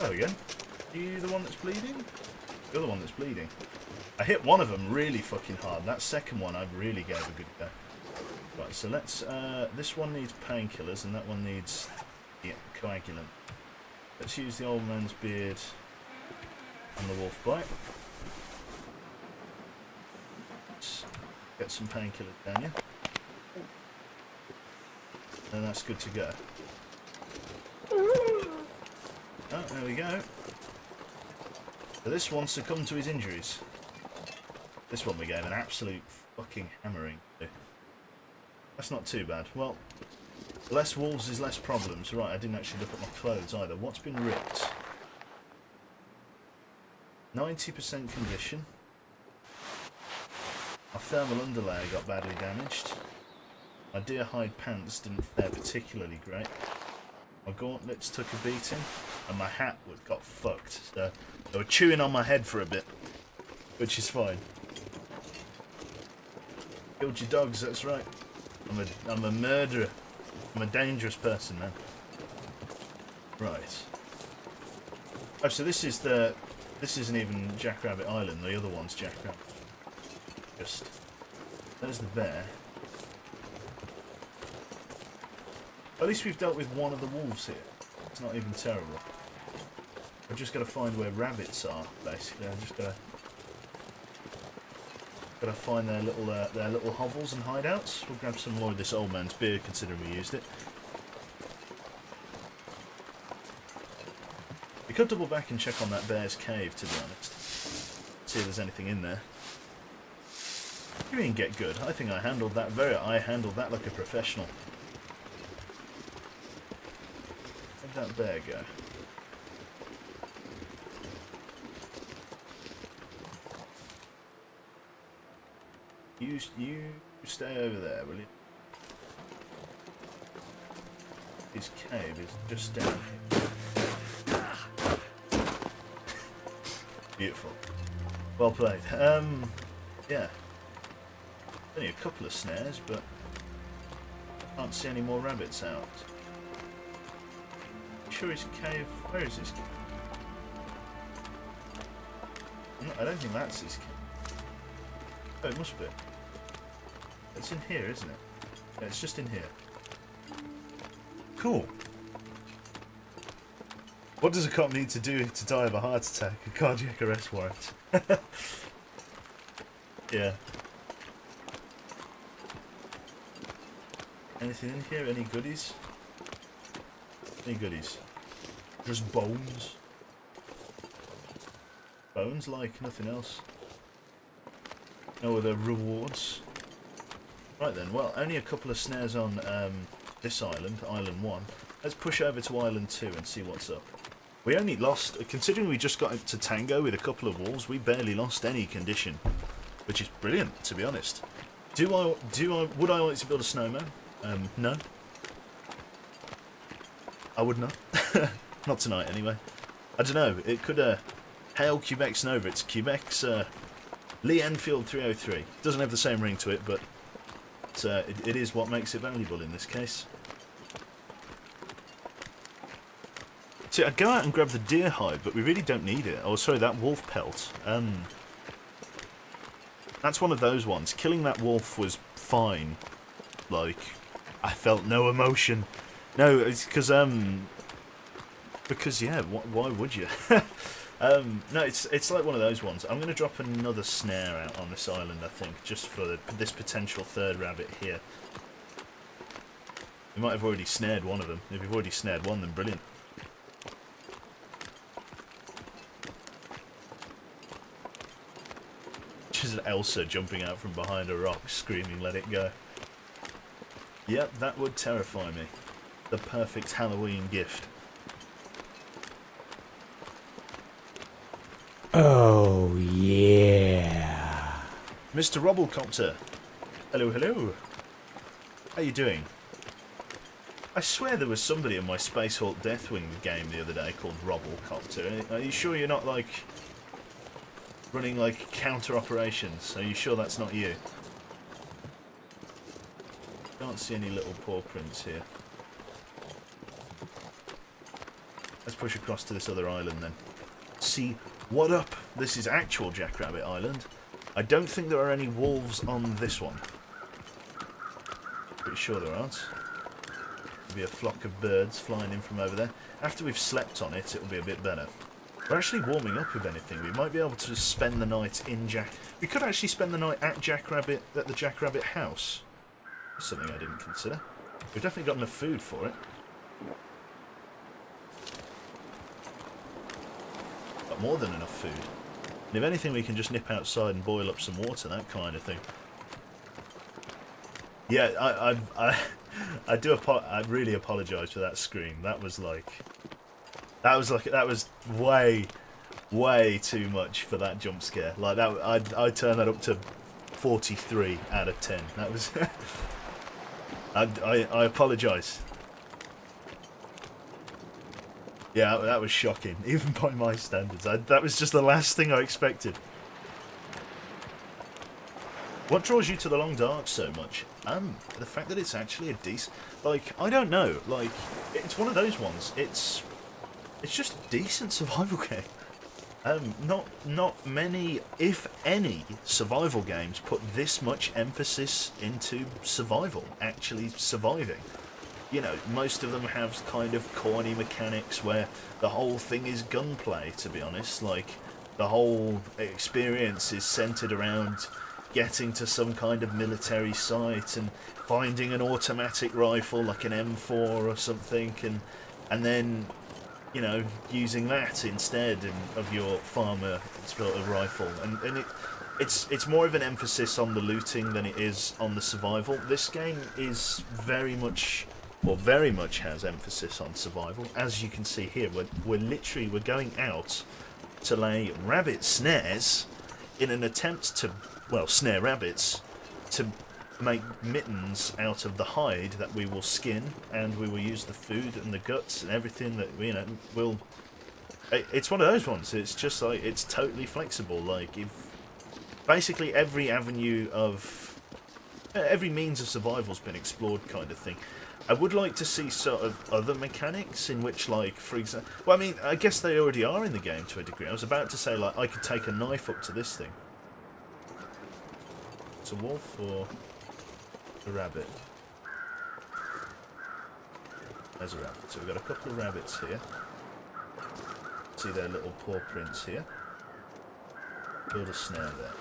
Oh, again. Are you the one that's bleeding? You're the one that's bleeding. I hit one of them really fucking hard. That second one I really gave a good go. Right, so let's... this one needs painkillers and that one needs... yeah, coagulant. Let's use the old man's beard and the wolf bite. Let's get some painkillers down here. And that's good to go. Oh, there we go. So this one succumbed to his injuries. This one we gave an absolute fucking hammering to. That's not too bad. Well, less wolves is less problems. Right, I didn't actually look at my clothes either. What's been ripped? 90% condition. My thermal underlayer got badly damaged. My deer hide pants didn't fare particularly great. My gauntlets took a beating, and my hat got fucked. So they were chewing on my head for a bit, which is fine. Killed your dogs, that's right. I'm a murderer. I'm a dangerous person, man. Right. Oh, so this isn't even Jackrabbit Island. The other one's Jackrabbit. There's the bear. At least we've dealt with one of the wolves here. It's not even terrible. I've just got to find where rabbits are, basically. I've just got to find their little hovels and hideouts. We'll grab some more of this old man's beer, considering we used it. We could double back and check on that bear's cave, to be honest. See if there's anything in there. You mean get good? I think I handled that like a professional. Where'd that bear go? You stay over there, will you? His cave is just down here. Beautiful. Well played. Yeah. Only a couple of snares, but I can't see any more rabbits out. Sure his cave... Where is his cave? No, I don't think that's his cave. Oh, it must be. It's in here, isn't it? Yeah, it's just in here. Cool. What does a cop need to do to die of a heart attack? A cardiac arrest warrant. Yeah. Anything in here? Any goodies? Any goodies? Just bones. Bones like nothing else. No other rewards. Right then, well, only a couple of snares on this island, Island 1. Let's push over to Island 2 and see what's up. We only lost, considering we just got to Tango with a couple of wolves, we barely lost any condition. Which is brilliant, to be honest. Would I like to build a snowman? No. I would not. Not tonight, anyway. I don't know, it could, hail Quebec's Nova. It's Quebec's, Lee Enfield 303. Doesn't have the same ring to it, but it is what makes it valuable in this case. See, I'd go out and grab the deer hide, but we really don't need it. Oh, sorry, that wolf pelt. That's one of those ones. Killing that wolf was fine. Like, I felt no emotion. No, it's because, yeah, why would you? No, it's like one of those ones. I'm going to drop another snare out on this island, I think, just for this potential third rabbit here. We might have already snared one of them. If we've already snared one, then brilliant. Just Elsa jumping out from behind a rock, screaming, "Let it go." Yep, that would terrify me. The perfect Halloween gift. Oh, yeah. Mr. Robblecopter. Hello, hello. How you doing? I swear there was somebody in my Space Hulk Deathwing game the other day called Robblecopter. Are you sure you're not, like, running, like, counter-operations? Are you sure that's not you? Can't see any little paw prints here. Let's push across to this other island, then. See what up? This is actual Jackrabbit Island. I don't think there are any wolves on this one. Pretty sure there aren't. There'll be a flock of birds flying in from over there. After we've slept on it, it'll be a bit better. We're actually warming up, if anything. We might be able to spend the night in We could actually spend the night at the Jackrabbit house. That's something I didn't consider. We've definitely got enough food for it. Got more than enough food. And if anything, we can just nip outside and boil up some water, that kind of thing. Yeah, I really apologise for that scream. That was way too much for that jump scare. Like that, I'd turn that up to 43 out of 10. That was. I apologise. Yeah, that was shocking, even by my standards. That was just the last thing I expected. What draws you to the Long Dark so much? The fact that it's actually a decent... Like, I don't know. Like, it's one of those ones. It's just a decent survival game. Not many, if any, survival games put this much emphasis into survival, actually surviving. You know, most of them have kind of corny mechanics where the whole thing is gunplay, to be honest. Like, the whole experience is centered around getting to some kind of military site and finding an automatic rifle like an M4 or something, and then, you know, using that instead of your farmer sort of rifle. And it's more of an emphasis on the looting than it is on the survival. This game is very much has emphasis on survival. As you can see here, we're going out to lay rabbit snares in an attempt to, well, snare rabbits to make mittens out of the hide that we will skin, and we will use the food and the guts and everything that, you know, will... It's one of those ones. It's just like, it's totally flexible. Like, if basically every avenue of... every means of survival's been explored, kind of thing. I would like to see sort of other mechanics in which, like, for example... Well, I mean, I guess they already are in the game to a degree. I was about to say, like, I could take a knife up to this thing. It's a wolf or a rabbit? There's a rabbit. So we've got a couple of rabbits here. See their little paw prints here. Build a snare there.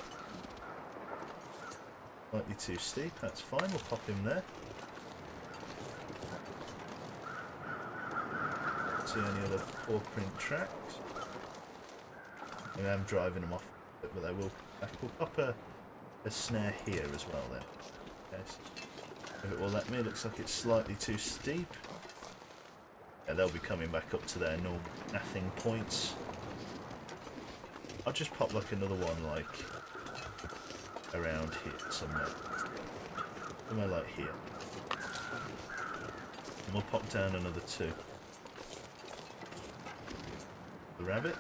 Slightly too steep, that's fine, we'll pop him there. See any other paw print tracks? And I'm driving them off, but I will pop a snare here as well then. case. If it will let me, looks like it's slightly too steep. Yeah, they'll be coming back up to their normal nothing points. I'll just pop like another one like around here somewhere. Somewhere like here. And we'll pop down another 2. The rabbit.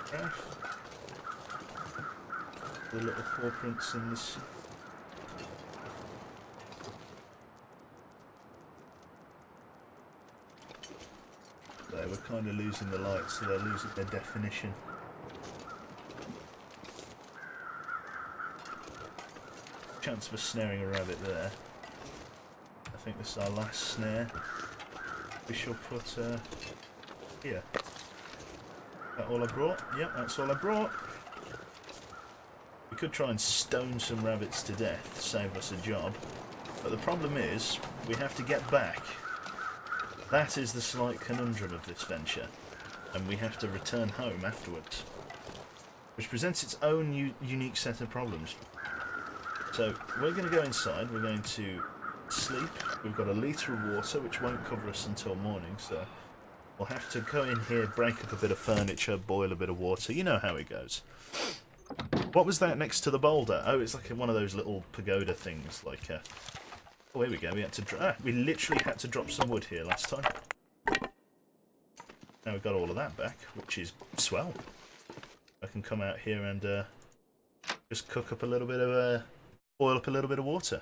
Giraffe. The little paw prints in this. They were kind of losing the light, so they're losing their definition. Chance of us snaring a rabbit there. I think this is our last snare. We shall put here. That all I brought? Yep, that's all I brought. We could try and stone some rabbits to death to save us a job, but the problem is we have to get back. That is the slight conundrum of this venture, and we have to return home afterwards, which presents its own unique set of problems. So we're going to go inside, we're going to sleep. We've got a litre of water which won't cover us until morning, so we'll have to go in here, break up a bit of furniture, boil a bit of water. You know how it goes. What was that next to the boulder? Oh, it's like one of those little pagoda things, like oh, here we go. We literally had to drop some wood here last time. Now we've got all of that back, which is swell. I can come out here and just cook up a little bit of boil up a little bit of water.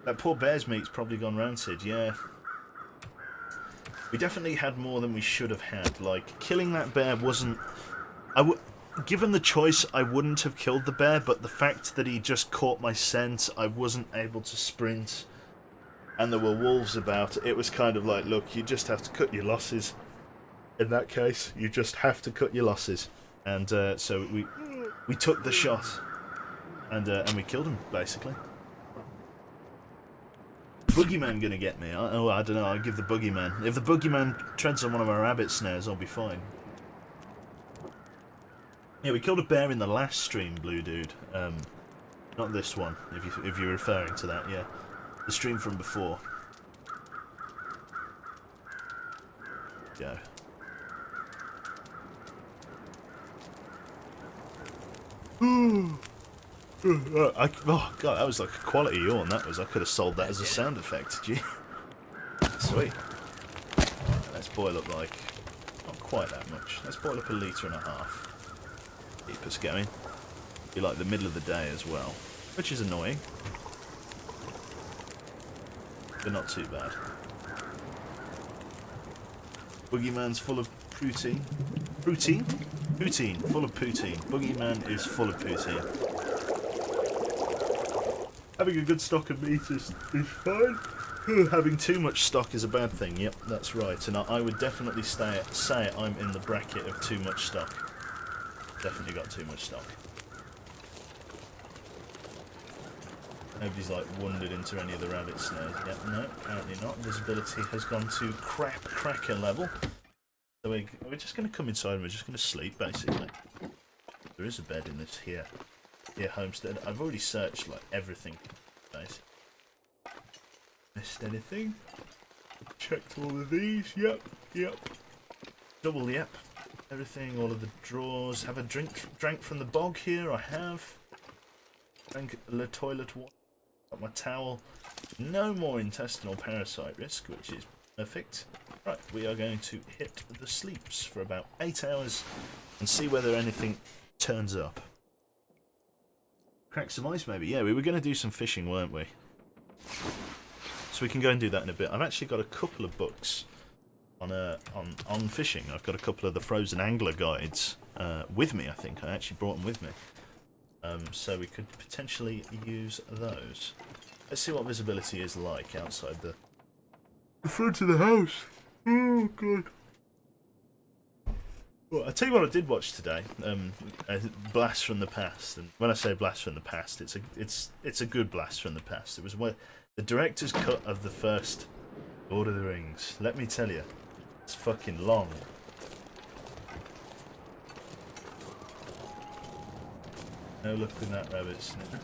That poor bear's meat's probably gone rancid. Yeah, we definitely had more than we should have had. Like, killing that bear wasn't. Given the choice, I wouldn't have killed the bear, but the fact that he just caught my scent, I wasn't able to sprint, and there were wolves about, it was kind of like, look, you just have to cut your losses. In that case, you just have to cut your losses. And so we took the shot, and we killed him, basically. Boogeyman gonna get me? I don't know, I'll give the boogeyman. If the boogeyman treads on one of our rabbit snares, I'll be fine. Yeah, we killed a bear in the last stream, Blue Dude. Not this one, if you're referring to that, yeah. The stream from before. Go. Oh god, that was like a quality yawn. That was. I could have sold that as a sound effect. Gee, sweet. Let's boil up like not quite that much. Let's boil up a litre and a half. Keep us going. Be like the middle of the day as well, which is annoying, but not too bad. Boogeyman's full of poutine. Poutine? Poutine. Full of poutine. Boogeyman is full of poutine. Having a good stock of meat is fine. Having too much stock is a bad thing. Yep, that's right. And I would definitely say I'm in the bracket of too much stock. Definitely got too much stock. Nobody's like wandered into any of the rabbit snares yet. No, apparently not. Visibility has gone to cracker level. So we're just going to come inside and we're just going to sleep, basically. There is a bed in this here homestead. I've already searched like everything. Nice. Missed anything? Checked all of these. Yep. Double yep. Everything, all of the drawers. Have a drank from the bog here. I have. Drank the toilet water. Got my towel. No more intestinal parasite risk, which is perfect. Right, we are going to hit the sleeps for about 8 hours and see whether anything turns up. Crack some ice, maybe. Yeah, we were going to do some fishing, weren't we? So we can go and do that in a bit. I've actually got a couple of books on fishing. I've got a couple of the Frozen Angler guides with me, I think. I actually brought them with me. So we could potentially use those. Let's see what visibility is like outside the front of the house. Oh, God. Well, I'll tell you what I did watch today. A Blast from the Past. And when I say Blast from the Past, it's a good Blast from the Past. It was the director's cut of the first Lord of the Rings. Let me tell you. It's fucking long. No luck with that rabbit snare.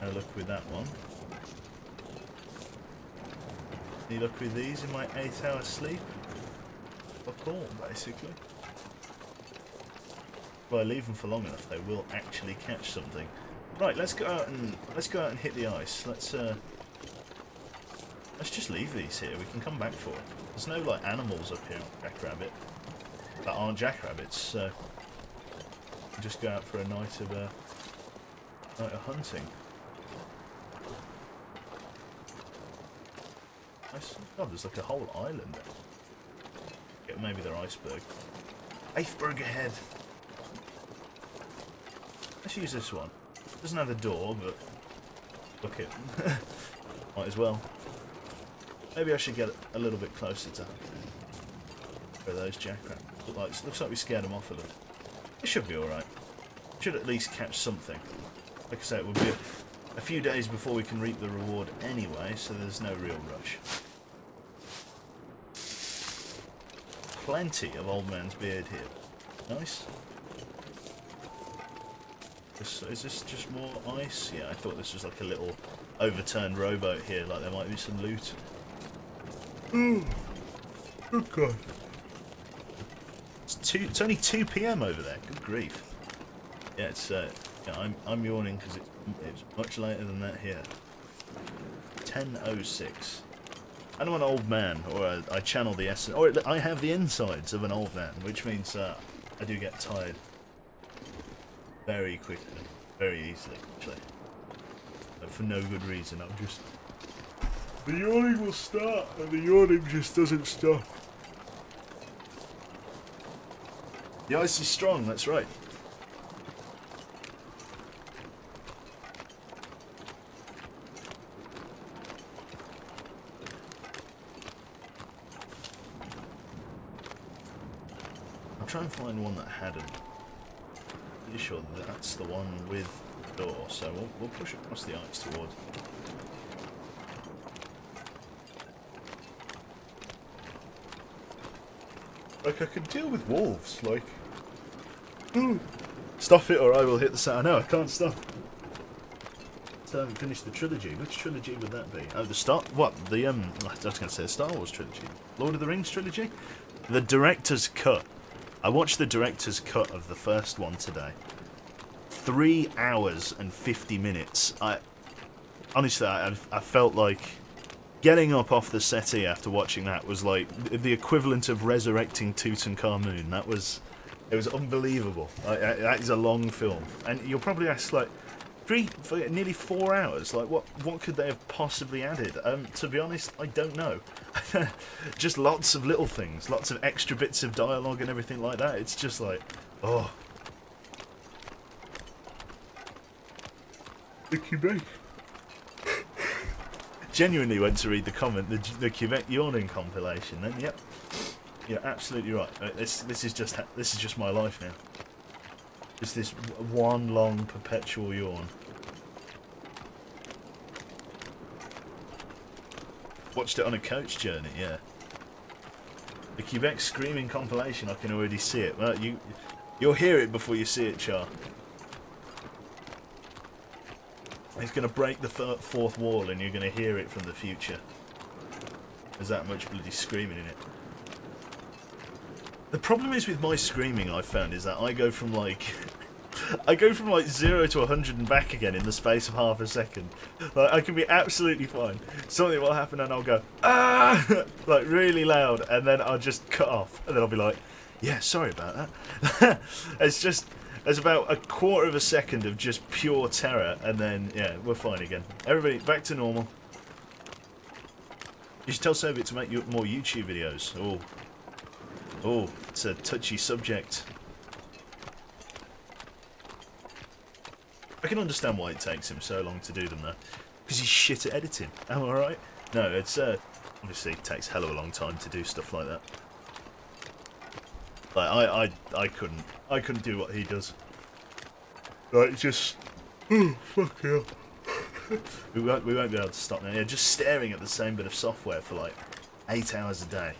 No luck with that one. Any luck with these in my 8-hour sleep? Fuck all, basically. If I leave them for long enough, they will actually catch something. Right, let's go out and hit the ice. Let's just leave these here. We can come back for it. There's no like animals up here on Jackrabbit that aren't jackrabbits, so we'll just go out for a night of hunting. God, there's like a whole island there. Yeah, maybe they're iceberg. Iceberg ahead. Let's use this one. Doesn't have a door, but look it. Might as well. Maybe I should get a little bit closer to where those jackrabbits. Looks like we scared them off a little. It should be alright. Should at least catch something. Like I say, it will be a few days before we can reap the reward anyway, so there's no real rush. Plenty of old man's beard here. Nice. Is this just more ice? Yeah, I thought this was like a little overturned rowboat here, like there might be some loot. Oh god. It's only 2 PM over there. Good grief. Yeah, it's yeah, I'm yawning because it's much later than that here. 10:06. I'm an old man, or I channel the essence, or I have the insides of an old man, which means I do get tired very quickly, very easily, actually. But for no good reason. I'm just... The yawning will start, and the yawning just doesn't stop. The ice is strong, that's right. I'll try and find one that hadn't. Pretty sure that's the one with the door, so we'll push across the ice towards it. Like, I could deal with wolves, like... Stop it or I will hit the sand. No, I can't stop. So I haven't finished the trilogy. Which trilogy would that be? Oh, the Star... What? The, I was going to say the Star Wars trilogy. Lord of the Rings trilogy? The director's cut. I watched the director's cut of the first one today. 3 hours and 50 minutes. Honestly, I felt like getting up off the settee after watching that was like the equivalent of resurrecting Tutankhamun. It was unbelievable. That is a long film, and you'll probably ask like, nearly 4 hours. Like what could they have possibly added? To be honest, I don't know. Just lots of little things, lots of extra bits of dialogue and everything like that. It's just like, oh. The Quebec. Genuinely went to read the comment, the Quebec yawning compilation. Then, yep, you're absolutely right. This is just my life now. Just this one long perpetual yawn. Watched it on a coach journey, yeah. The Quebec screaming compilation, I can already see it. Well, you'll hear it before you see it, Char. He's going to break the fourth wall and you're going to hear it from the future. There's that much bloody screaming in it. The problem is with my screaming, I've found, is that I go from like 0 to 100 and back again in the space of half a second. Like, I can be absolutely fine. Something will happen and I'll go, ah, like really loud, and then I'll just cut off, and then I'll be like, yeah, sorry about that. There's about a quarter of a second of just pure terror, and then, yeah, we're fine again. Everybody, back to normal. You should tell Soviet to make more YouTube videos. Oh, it's a touchy subject. I can understand why it takes him so long to do them, though. Because he's shit at editing. Am I right? No, it's, obviously it takes hell of a long time to do stuff like that. Like, I couldn't do what he does. Like, just... Oh, fuck hell. we won't be able to stop now. Yeah, just staring at the same bit of software for like 8 hours a day.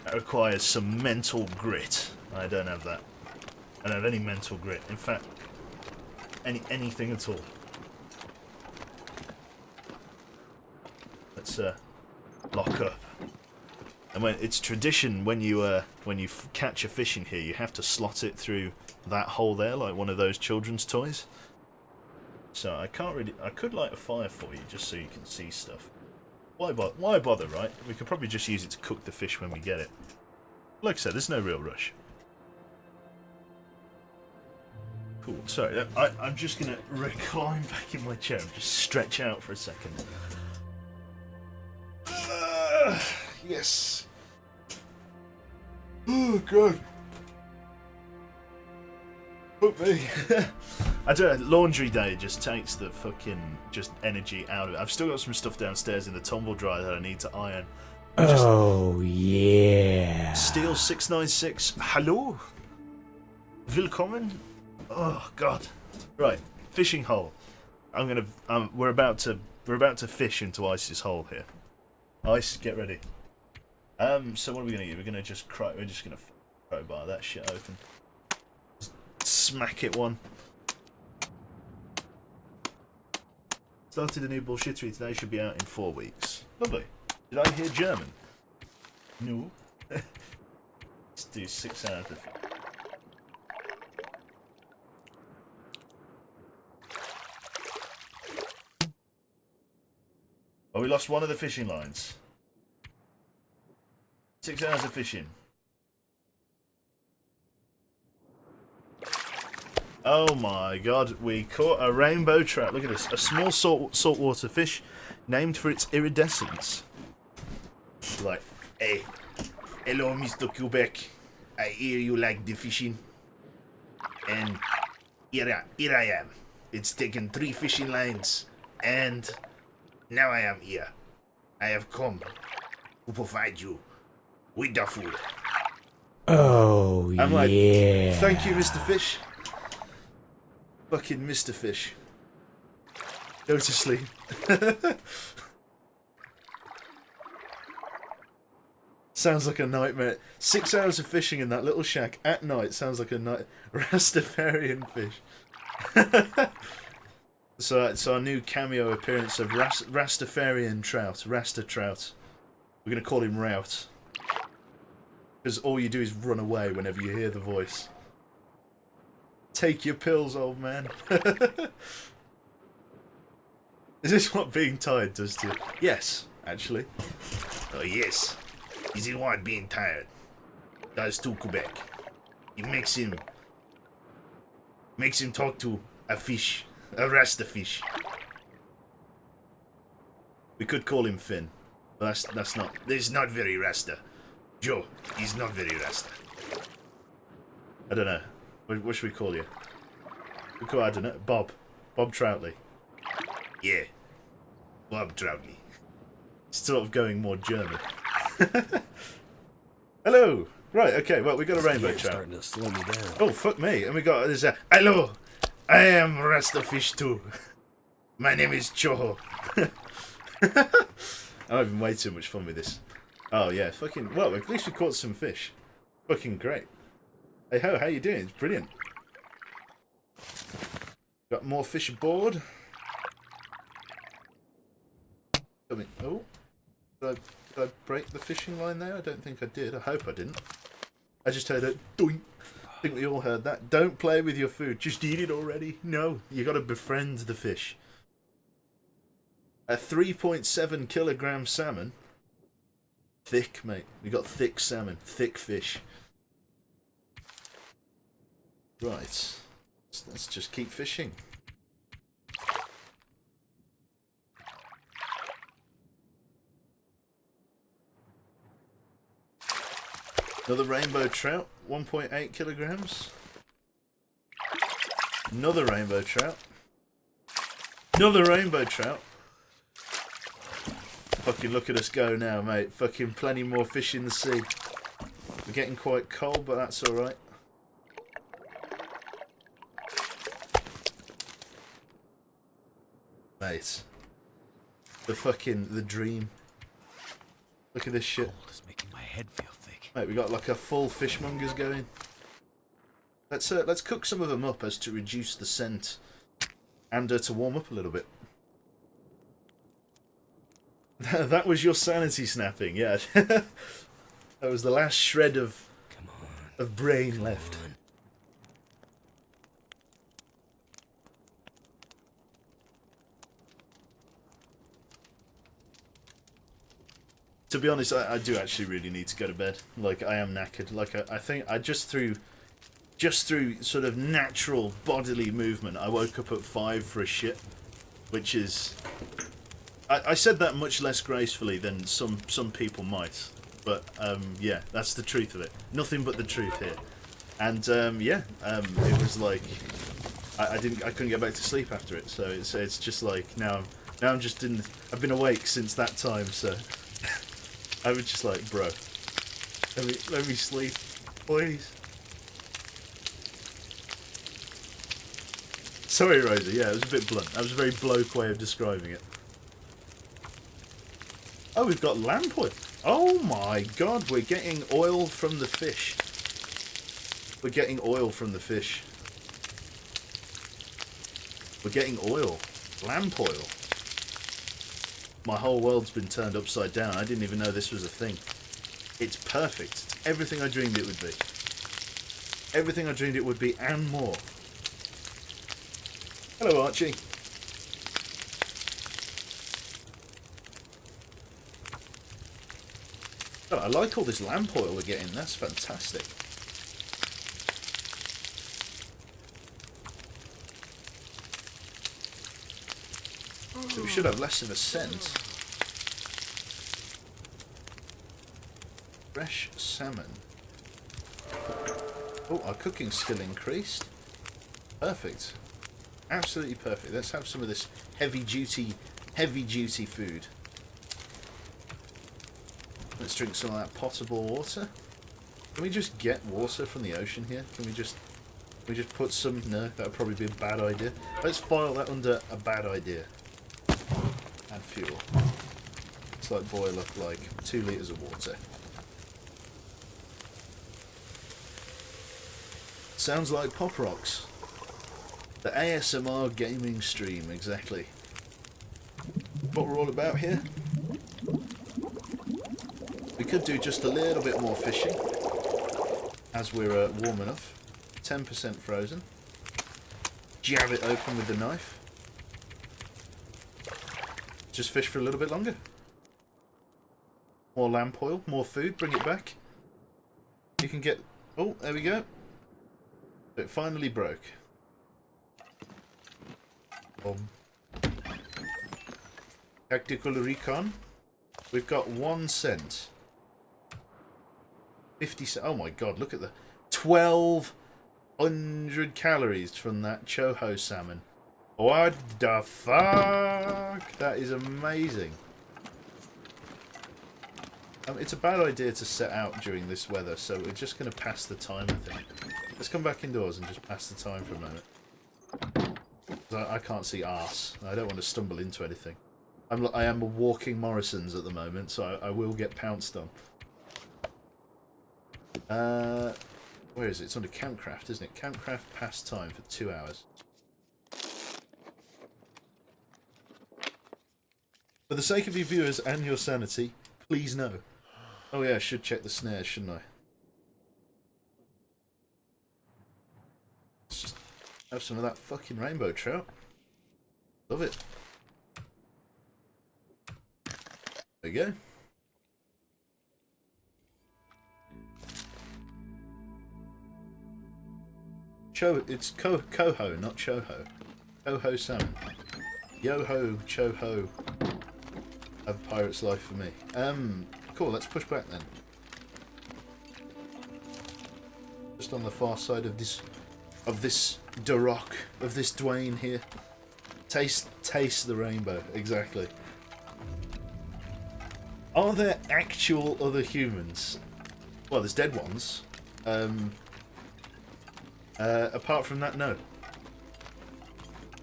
That requires some mental grit. I don't have that. I don't have any mental grit. In fact, anything at all. Let's lock up. And when it's tradition, when you catch a fish in here, you have to slot it through that hole there, like one of those children's toys. So I could light a fire for you just so you can see stuff. Why bother, right? We could probably just use it to cook the fish when we get it. Like I said, there's no real rush. Cool. Sorry, I'm just gonna recline back in my chair and just stretch out for a second. Yes. Oh god. Fuck me. I don't know, laundry day just takes the fucking energy out of it. I've still got some stuff downstairs in the tumble dryer that I need to iron. Oh yeah. Steel 696. Hello. Willkommen. Oh god. Right, fishing hole. We're about to fish into Ice's hole here. Ice, get ready. So what are we gonna do? We're just gonna crowbar that shit open. Just smack it one. Started a new bullshittery today, should be out in 4 weeks. Lovely. Did I hear German? No. Let's do 6 hours of... Oh, we lost one of the fishing lines. 6 hours of fishing. Oh my god, we caught a rainbow trout. Look at this. A small saltwater fish named for its iridescence. Like, hey, hello Mr. Quebec. I hear you like the fishing. And here I am. It's taken 3 fishing lines. And now I am here. I have come to provide you with the food. Oh I'm like, yeah. thank you, Mr. Fish. Fucking Mr. Fish. Go to sleep. Sounds like a nightmare. 6 hours of fishing in that little shack at night sounds like a Rastafarian fish. So it's our new cameo appearance of Rastafarian trout, Rasta trout. We're gonna call him Rout. Because all you do is run away whenever you hear the voice. Take your pills, old man. Is this what being tired does to you? Yes, actually. Oh yes. This is what being tired does to Quebec. It makes him talk to a fish. A Rasta fish. We could call him Finn. But that's not very Rasta. Joe, he's not very Rasta. I don't know. What should we call you? I don't know. Bob Troutley. Yeah. Bob Troutley. Sort of going more German. Hello! Right, okay, well, we got a rainbow trout. Starting to slow me down. Oh, fuck me. And we got this, hello! I am Rasta Fish too. My name is Choho. I'm having way too much fun with this. Oh, yeah, fucking... Well, at least we caught some fish. Fucking great. Hey ho, how you doing? It's brilliant. Got more fish aboard. Oh, did I break the fishing line there? I don't think I did. I hope I didn't. I just heard a doink. I think we all heard that. Don't play with your food. Just eat it already. No, you got to befriend the fish. A 3.7 kilogram salmon. Thick, mate. We got thick salmon. Thick fish. Right. Let's just keep fishing. Another rainbow trout, 1.8 kilograms. Another rainbow trout. Another rainbow trout. Fucking look at us go now, mate. Fucking plenty more fish in the sea. We're getting quite cold, but that's alright. Mate. The dream. Look at this shit. It's making my head feel thick. Mate, we got like a full fishmongers going. Let's cook some of them up as to reduce the scent And to warm up a little bit. That was your sanity snapping, yeah. That was the last shred of brain left. To be honest, I do actually really need to go to bed. Like, I am knackered. Like, I think I just through sort of natural bodily movement, I woke up at 5 for a shit, which is... I said that much less gracefully than some people might, but yeah, that's the truth of it. Nothing but the truth here. And yeah, it was like I couldn't get back to sleep after it. So it's just like now I'm just in. I've been awake since that time, so I was just like, bro, let me sleep, please. Sorry, Rosa. Yeah, it was a bit blunt. That was a very bloke way of describing it. Oh, we've got lamp oil. Oh my god, we're getting oil from the fish. We're getting oil from the fish. We're getting oil. Lamp oil. My whole world's been turned upside down. I didn't even know this was a thing. It's perfect. It's everything I dreamed it would be. Everything I dreamed it would be and more. Hello, Archie. Oh, I like all this lamp oil we're getting. That's fantastic. So we should have less of a scent. Fresh salmon. Oh, our cooking skill increased. Perfect. Absolutely perfect. Let's have some of this heavy duty food. Let's drink some of that potable water. Can we just get water from the ocean here? Can we just put some... No, that would probably be a bad idea. Let's file that under a bad idea. Add fuel. It's like boil up like 2 litres of water. Sounds like Pop Rocks. The ASMR gaming stream, exactly. What we're all about here. We could do just a little bit more fishing as we're warm enough. 10% frozen. Jab it open with the knife. Just fish for a little bit longer. More lamp oil, more food, bring it back. You can get... Oh, there we go. It finally broke. Tactical recon. We've got 1 cent. 50 cents. Oh my god, look at the 1,200 calories from that choho salmon. What the fuck? That is amazing. It's a bad idea to set out during this weather, so we're just going to pass the time, I think. Let's come back indoors and just pass the time for a moment. I can't see arse. I don't want to stumble into anything. I am a walking Morrison's at the moment, so I will get pounced on. Where is it? It's under Campcraft, isn't it? Campcraft pass time for 2 hours. For the sake of your viewers and your sanity, please no. Oh yeah, I should check the snares, shouldn't I? Let's just have some of that fucking rainbow trout. Love it. There you go. It's coho, not choho. Coho salmon. Yo-ho, choho. A pirate's life for me. Cool, let's push back then. Just on the far side of this Duroc, of this Dwayne here. Taste the rainbow, exactly. Are there actual other humans? Well, there's dead ones. Apart from that, no.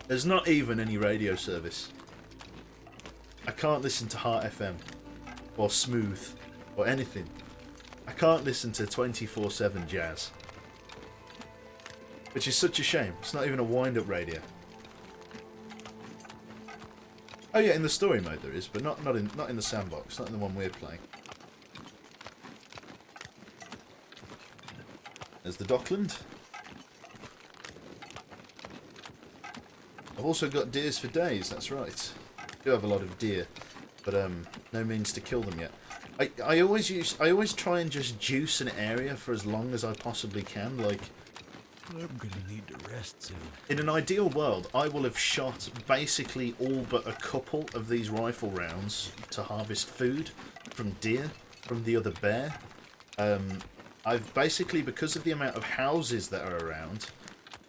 There's not even any radio service. I can't listen to Heart FM or Smooth or anything. I can't listen to 24/7 jazz. Which is such a shame. It's not even a wind-up radio. Oh yeah, in the story mode there is, but not in the sandbox, not in the one we're playing. There's the Dockland. I've also got deers for days, that's right. I do have a lot of deer, but no means to kill them yet. I always try and just juice an area for as long as I possibly can, like I'm gonna need to rest soon. in an ideal world, I will have shot basically all but a couple of these rifle rounds to harvest food from deer, from the other bear. I've basically, because of the amount of houses that are around,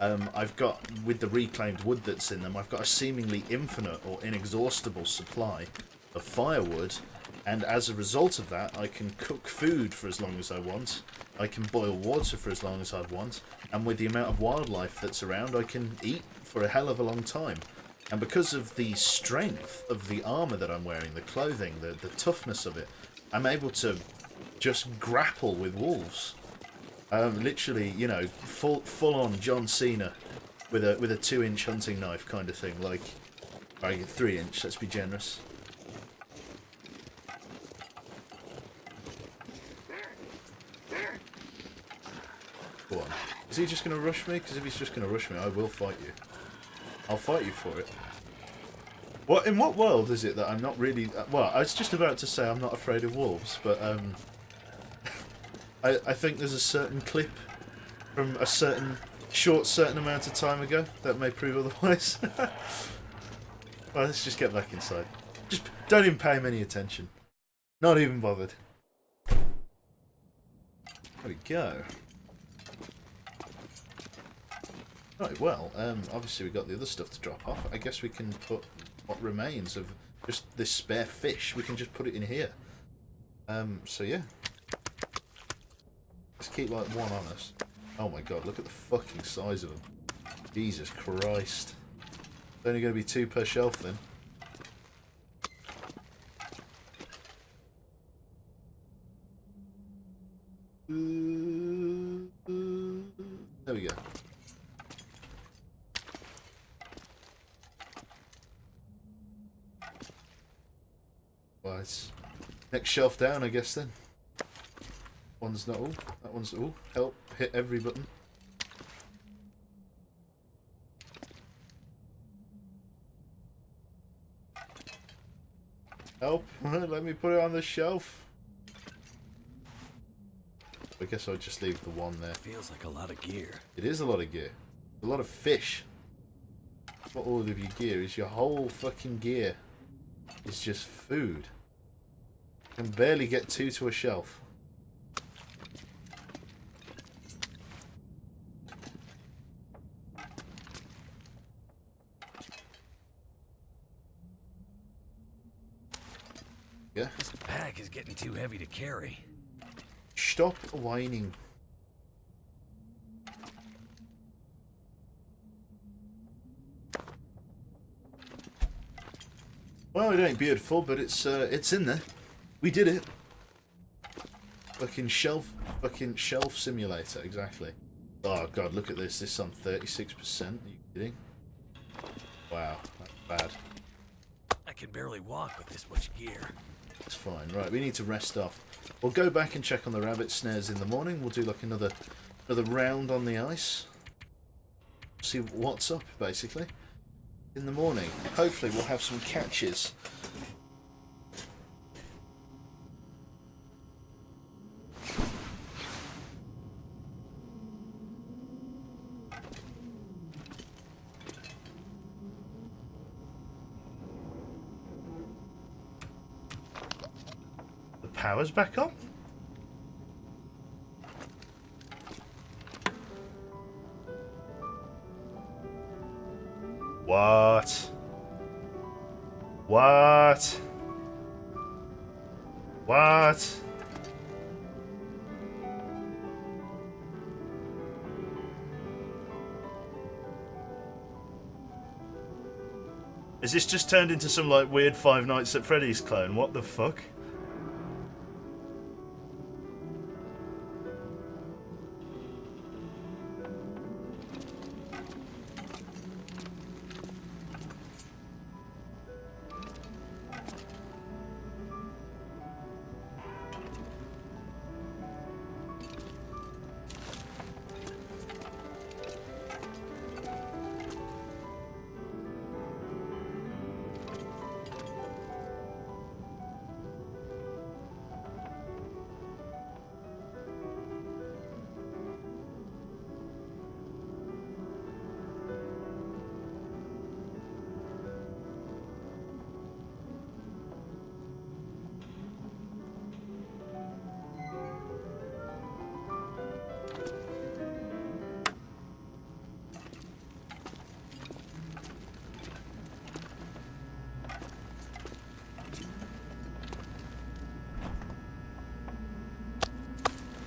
I've got, with the reclaimed wood that's in them, I've got a seemingly infinite or inexhaustible supply of firewood, and as a result of that, I can cook food for as long as I want, I can boil water for as long as I want, and with the amount of wildlife that's around, I can eat for a hell of a long time. And because of the strength of the armour that I'm wearing, the clothing, the toughness of it, I'm able to just grapple with wolves. Literally, you know, full on John Cena with a 2-inch hunting knife kind of thing, like 3-inch. Let's be generous. Go on. Is he just going to rush me? Because if he's just going to rush me, I will fight you. I'll fight you for it. What in what world is it that I'm not really? Well, I was just about to say I'm not afraid of wolves, but I think there's a certain clip from a certain amount of time ago that may prove otherwise. Well, let's just get back inside. Just don't even pay him any attention. Not even bothered. There we go. Right, well, obviously we got the other stuff to drop off. I guess we can put what remains of just this spare fish. We can just put it in here. So yeah. Let's keep like one on us. Oh my god, look at the fucking size of them. Jesus Christ. It's only going to be 2 per shelf then. There we go. Well, it's next shelf down, I guess then. One's not all. That one's all. Help. Hit every button. Help. Let me put it on the shelf. I guess I'll just leave the one there. Feels like a lot of gear. It is a lot of gear. A lot of fish. Not all of your gear. Is your whole fucking gear. It's just food. You can barely get 2 to a shelf. Yeah. This pack is getting too heavy to carry. Stop whining. Well, it ain't beautiful, but it's in there. We did it. Fucking shelf simulator, exactly. Oh god, look at this. This is on 36%. Are you kidding? Wow, that's bad. I can barely walk with this much gear. It's fine. Right, we need to rest off. We'll go back and check on the rabbit snares in the morning. We'll do like another round on the ice. See what's up, basically. In the morning. Hopefully we'll have some catches. The power's back on? What? What? What? Is this just turned into some like weird Five Nights at Freddy's clone? What the fuck?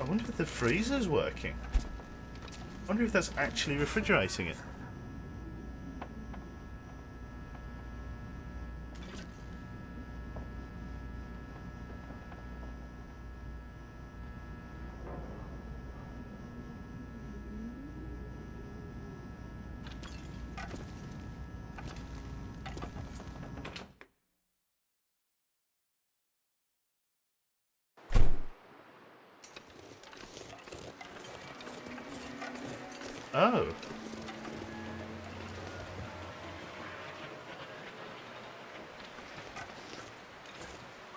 wonder if the freezer's working. I wonder if that's actually refrigerating it. Oh.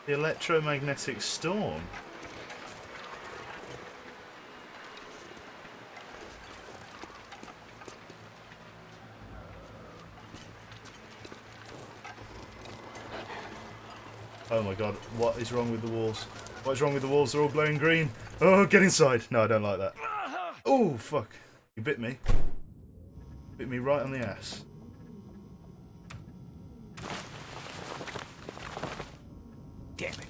The electromagnetic storm. Oh my god, what is wrong with the walls? What is wrong with the walls? They're all glowing green. Oh, get inside. No, I don't like that. Oh, fuck. You bit me. Bit me right on the ass. Damn it.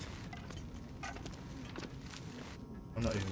I'm not even...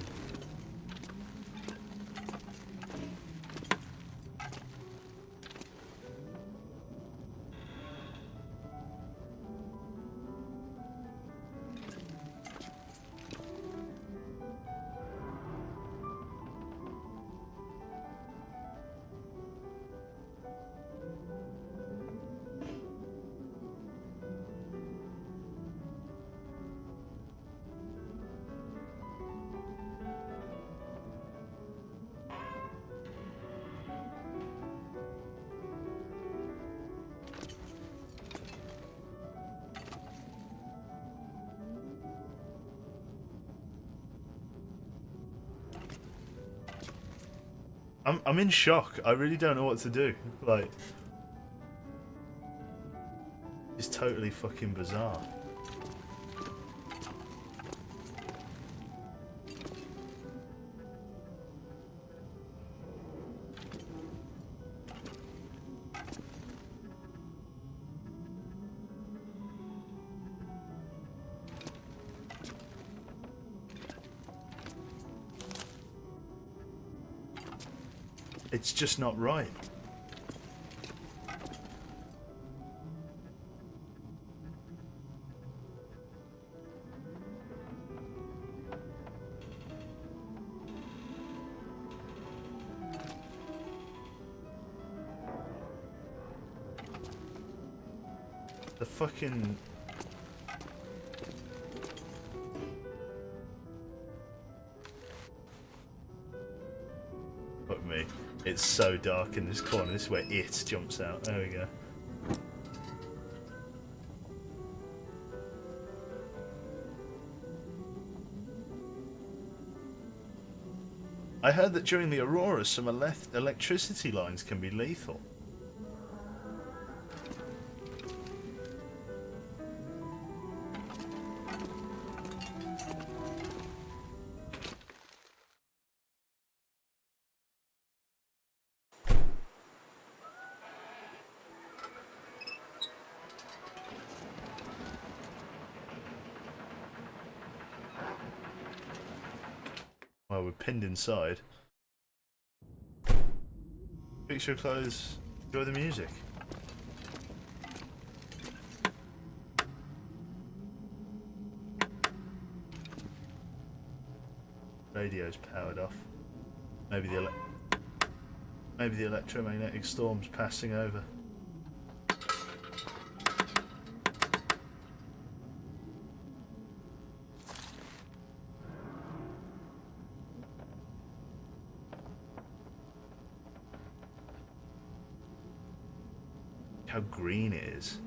I'm in shock. I really don't know what to do. Like, it's totally fucking bizarre. It's just not right. The fucking... Fuck me. It's so dark in this corner. This is where it jumps out. There we go. I heard that during the auroras some electricity lines can be lethal. Well, we're pinned inside. Fix your clothes, enjoy the music. Radio's powered off. Maybe the electromagnetic storm's passing over. How green it is.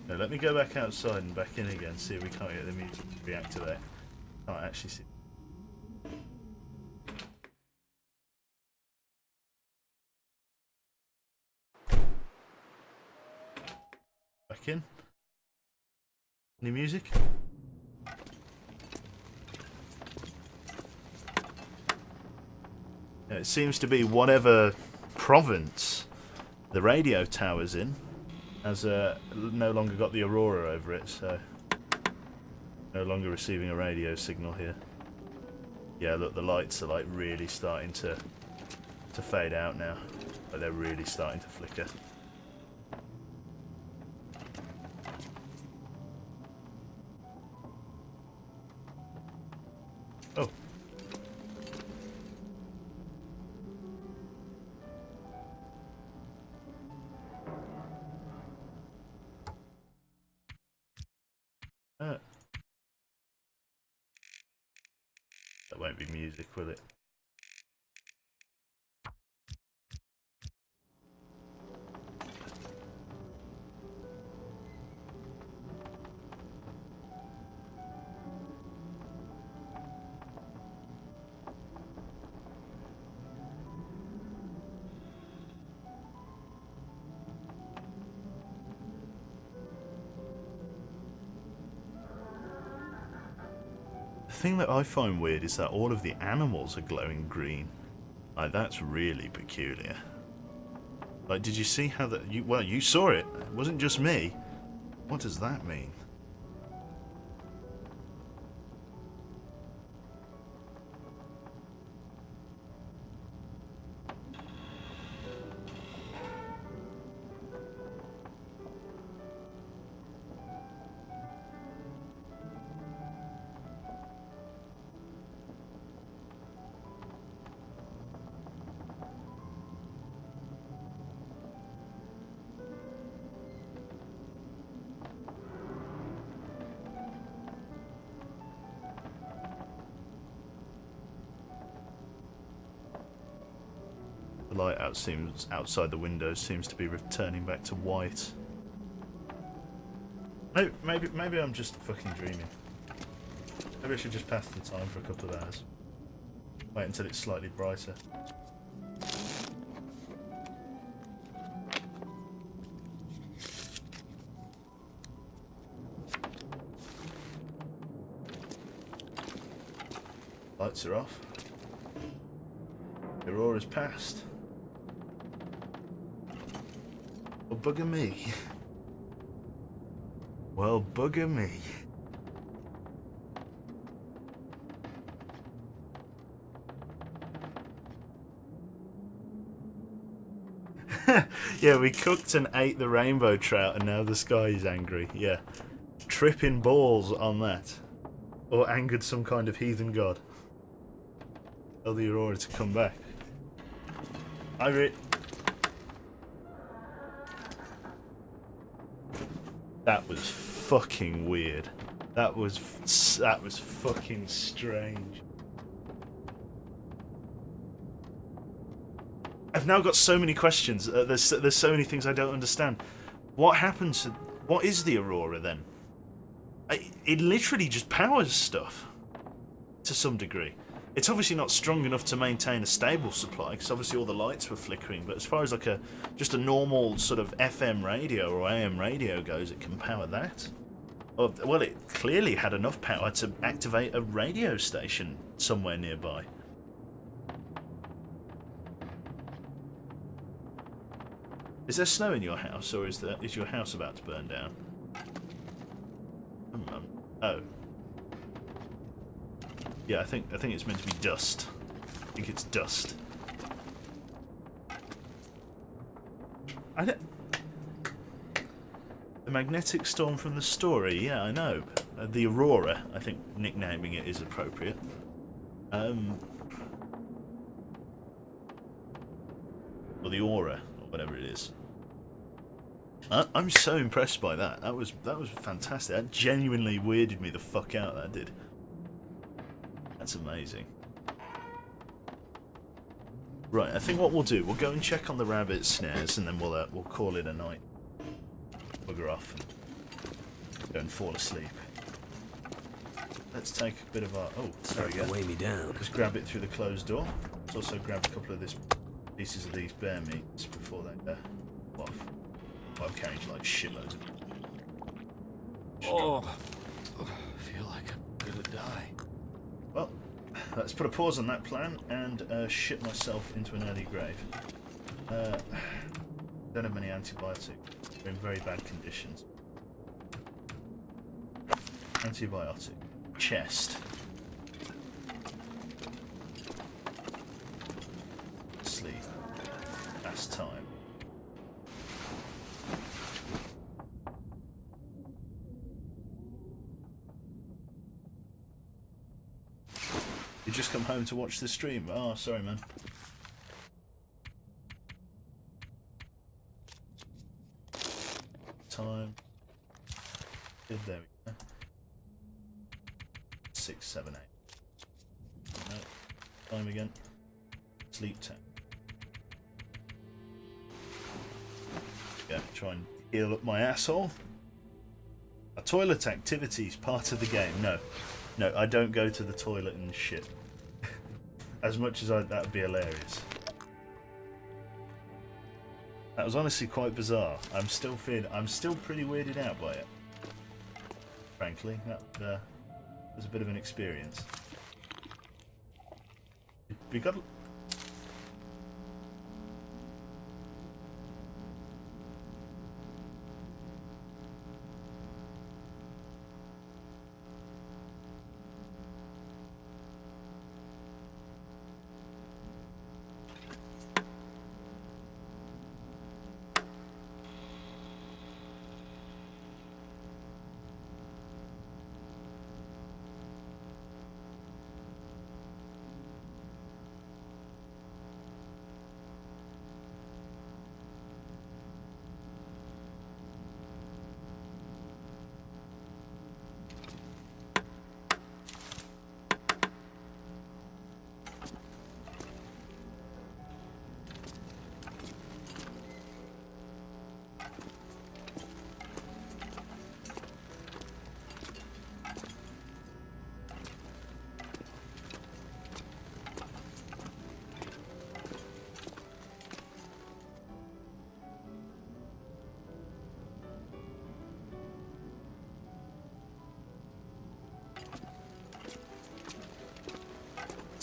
Now, let me go back outside and back in again, see if we can't get the music to reactivate. Can't actually see. Back in. Any music? It seems to be whatever province The radio tower's in. Has no longer got the aurora over it, so no longer receiving a radio signal here. Yeah, look, the lights are like really starting to fade out now. Like they're really starting to flicker. Oh. That won't be music, will it? The thing that I find weird is that all of the animals are glowing green. Like, that's really peculiar. Like, did you see how that... Well, you saw it. It wasn't just me. What does that mean? The light outside the window seems to be returning back to white. Maybe I'm just fucking dreaming. Maybe I should just pass the time for a couple of hours. Wait until it's slightly brighter. Lights are off. The aurora's passed. Well, bugger me. Well, bugger me. Yeah, we cooked and ate the rainbow trout and now the sky is angry. Yeah. Tripping balls on that. Or angered some kind of heathen god. Tell the aurora to come back. I agree. That was fucking weird. That was fucking strange. I've now got so many questions. There's so many things I don't understand. What happens to... What is the aurora then? It literally just powers stuff. To some degree. It's obviously not strong enough to maintain a stable supply, because obviously all the lights were flickering, but as far as like just a normal sort of FM radio or AM radio goes, it can power that. Well, it clearly had enough power to activate a radio station somewhere nearby. Is there snow in your house, or is your house about to burn down? Oh. Yeah, I think it's meant to be dust. I think it's dust. The magnetic storm from the story, yeah, I know. The aurora, I think nicknaming it is appropriate. Or the aura, or whatever it is. I'm so impressed by that. That was fantastic. That genuinely weirded me the fuck out, that did. That's amazing. Right, I think what we'll do, we'll go and check on the rabbit snares, and then we'll call it a night. Bugger off and go and fall asleep. Let's take a bit of our... Oh, there we go. Weigh me down. Just grab it through the closed door. Let's also grab a couple of pieces of these bear meats before they go off. Well, I'm carrying like shitloads of them. Oh, I feel like I'm gonna die. Well, let's put a pause on that plan and shit myself into an early grave. Don't have many antibiotics. They're in very bad conditions. Antibiotic. Chest. Sleep. Last time. You just come home to watch the stream? Oh, sorry, man. Time. There we go. 6, 7, 8. No. Time again. Sleep time. Yeah, try and heal up my asshole. A toilet activity is part of the game. No. No, I don't go to the toilet and shit. As much as that would be hilarious. That was honestly quite bizarre. I'm still pretty weirded out by it. Frankly, that was a bit of an experience. We got.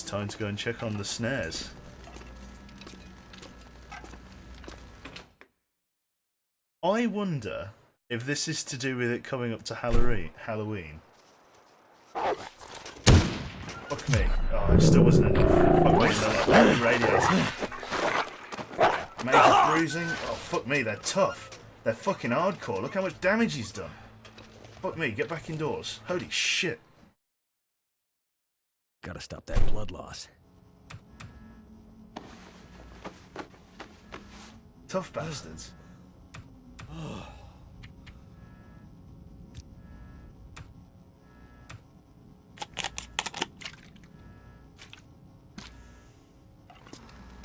Time to go and check on the snares. I wonder if this is to do with it coming up to Halloween. Fuck me. Oh, it still wasn't enough. Fuck me, they're like radiating. Major bruising. Oh, fuck me, they're tough. They're fucking hardcore. Look how much damage he's done. Fuck me, get back indoors. Holy shit. Gotta stop that blood loss. Tough bastards.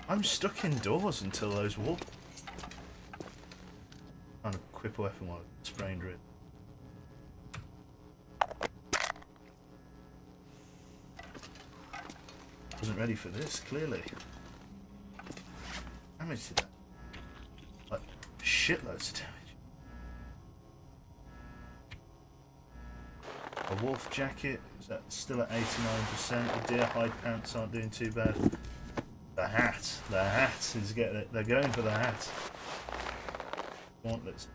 I'm stuck indoors until those walk. Trying to equip a weapon while I'm spraying drip. Wasn't ready for this, clearly. Damage to that. Like, shitloads of damage. A wolf jacket, is that still at 89%? The deer hide pants aren't doing too bad. The hat is getting it. They're going for the hat. Gauntlets.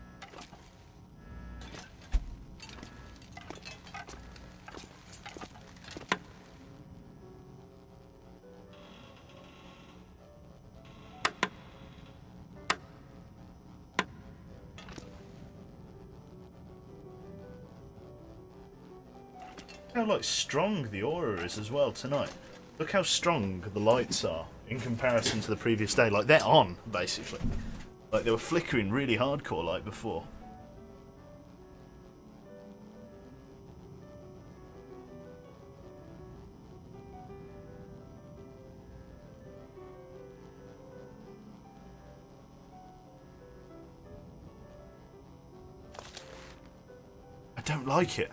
How like strong the aura is as well tonight. Look how strong the lights are in comparison to the previous day. Like they're on basically. Like they were flickering really hardcore like before. I don't like it.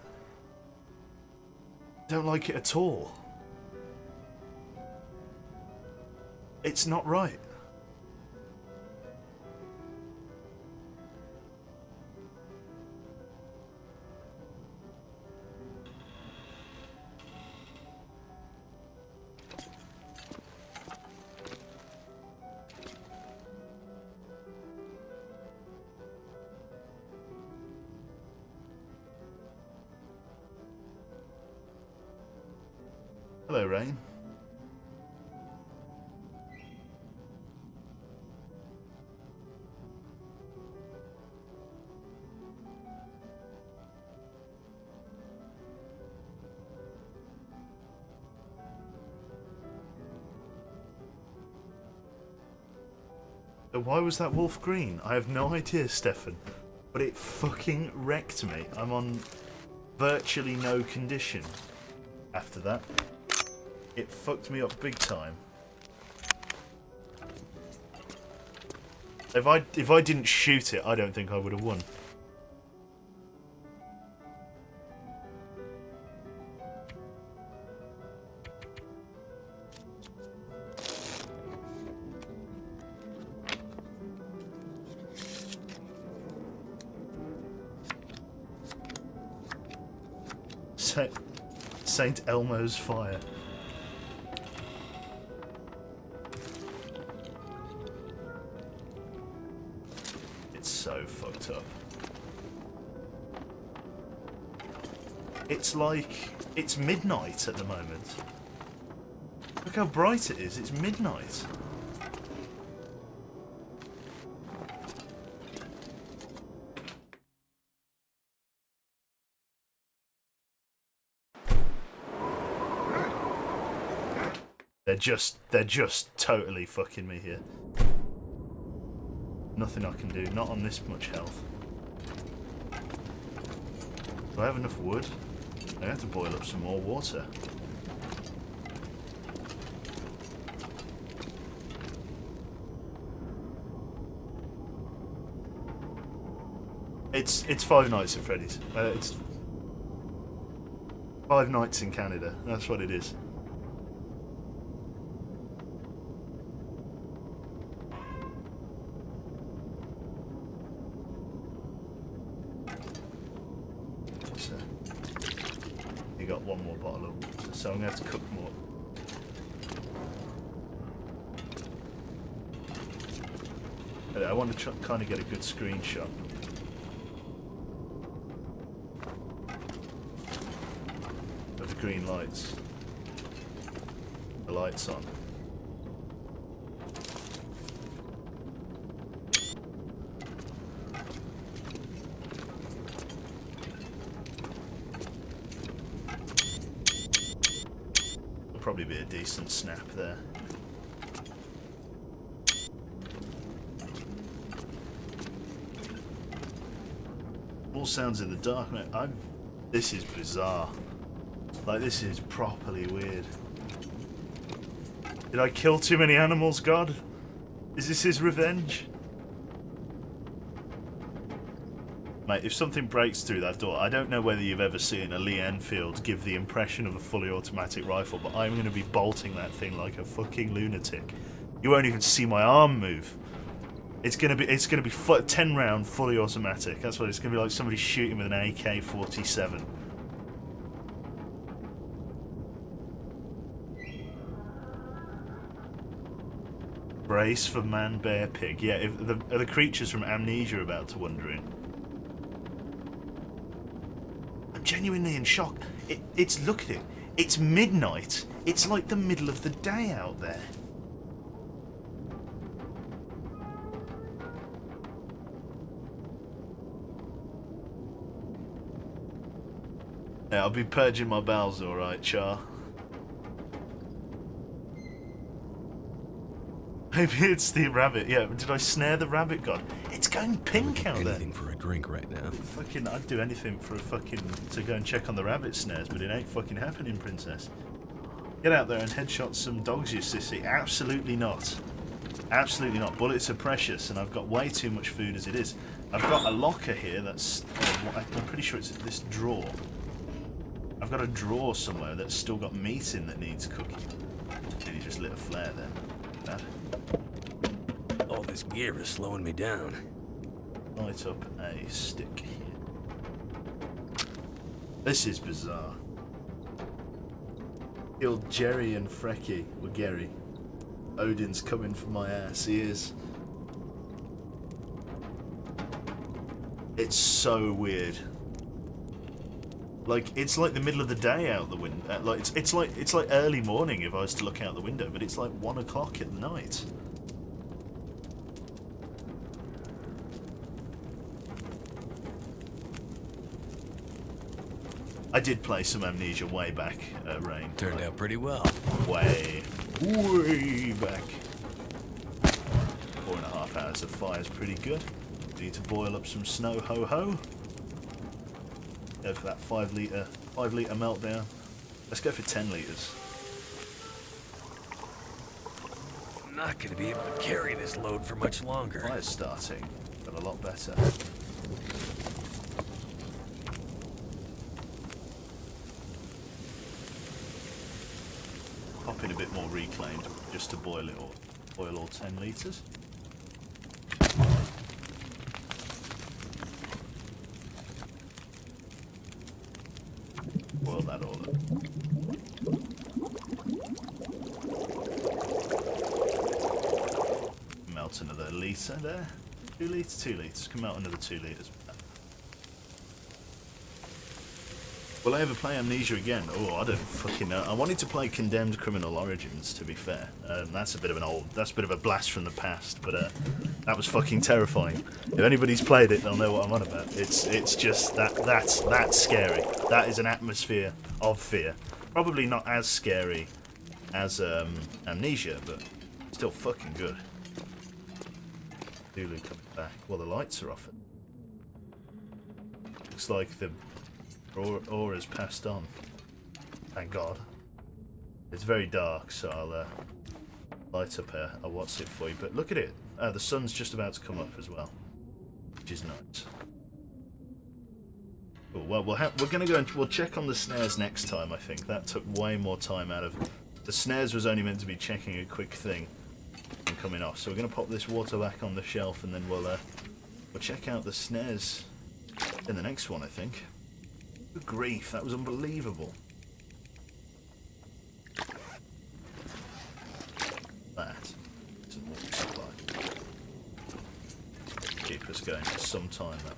I don't like it at all. It's not right. Hello, Rain. So why was that wolf green? I have no idea, Stefan. But it fucking wrecked me. I'm on virtually no condition after that. It fucked me up big time. If I didn't shoot it, I don't think I would have won. Saint Elmo's fire. It's so fucked up. It's like it's midnight at the moment. Look how bright it is. It's midnight. They're just totally fucking me here. Nothing I can do, not on this much health. Do I have enough wood? I have to boil up some more water. It's 5 nights at Freddy's. It's 5 nights in Canada. That's what it is. You got one more bottle of water, so I'm gonna have to cook more. I want to kind of get a good screenshot. Of the green lights. The lights on. Probably be a decent snap there. All sounds in the dark, mate. This is bizarre. Like, this is properly weird. Did I kill too many animals, God? Is this his revenge? Mate, if something breaks through that door, I don't know whether you've ever seen a Lee Enfield give the impression of a fully automatic rifle, but I'm going to be bolting that thing like a fucking lunatic. You won't even see my arm move. It's going to be 10 round fully automatic. That's what it's going to be like, somebody shooting with an AK-47. Brace for man, bear, pig. Yeah, are the creatures from Amnesia about to wander in? I'm genuinely in shock. It's look at it. It's midnight. It's like the middle of the day out there. Yeah, I'll be purging my bowels, alright, Char. Maybe it's the rabbit. Yeah, did I snare the rabbit god? It's going pink out there. Anything for a drink right now. Fucking, I'd do anything for a fucking to go and check on the rabbit snares, but it ain't fucking happening, princess. Get out there and headshot some dogs, you sissy. Absolutely not. Absolutely not. Bullets are precious, and I've got way too much food as it is. I've got a locker here that's... I'm pretty sure it's this drawer. I've got a drawer somewhere that's still got meat in that needs cooking. And he just lit a flare there. That. All this gear is slowing me down. Light up a stick here. This is bizarre. Killed Jerry and Frecky. Well, Gary. Odin's coming for my ass. He is. It's so weird. Like, it's like the middle of the day out the window. Like it's like early morning if I was to look out the window, but it's like 1 o'clock at night. I did play some Amnesia way back, Rain. Turned out pretty well. Way back. 4.5 hours of fire is pretty good. Need to boil up some snow, ho ho. Go for that 5 litre meltdown. Let's go for 10 litres. I'm not gonna be able to carry this load for much longer. Fire's starting, but a lot better. Pop in a bit more reclaimed just to boil it all. Boil all 10 litres. Boil that all up. Melt another litre there. 2 litres? 2 litres. Come out another 2 litres. Will I ever play Amnesia again? Oh, I don't fucking know. I wanted to play Condemned Criminal Origins, to be fair. That's a bit of a blast from the past, but that was fucking terrifying. If anybody's played it, they'll know what I'm on about. It's just that's scary. That is an atmosphere of fear. Probably not as scary as Amnesia, but still fucking good. Lulu coming back. Well, the lights are off. Looks like the aura's passed on. Thank God. It's very dark, so I'll light up a what's it for you. But look at it. The sun's just about to come up as well, which is nice. Cool. Well, we're gonna go and we'll check on the snares next time. I think that took way more time out of. The snares was only meant to be checking a quick thing and coming off. So we're gonna pop this water back on the shelf, and then we'll check out the snares in the next one. I think. Good grief, that was unbelievable. That is a water supply. Keep us going for some time, that.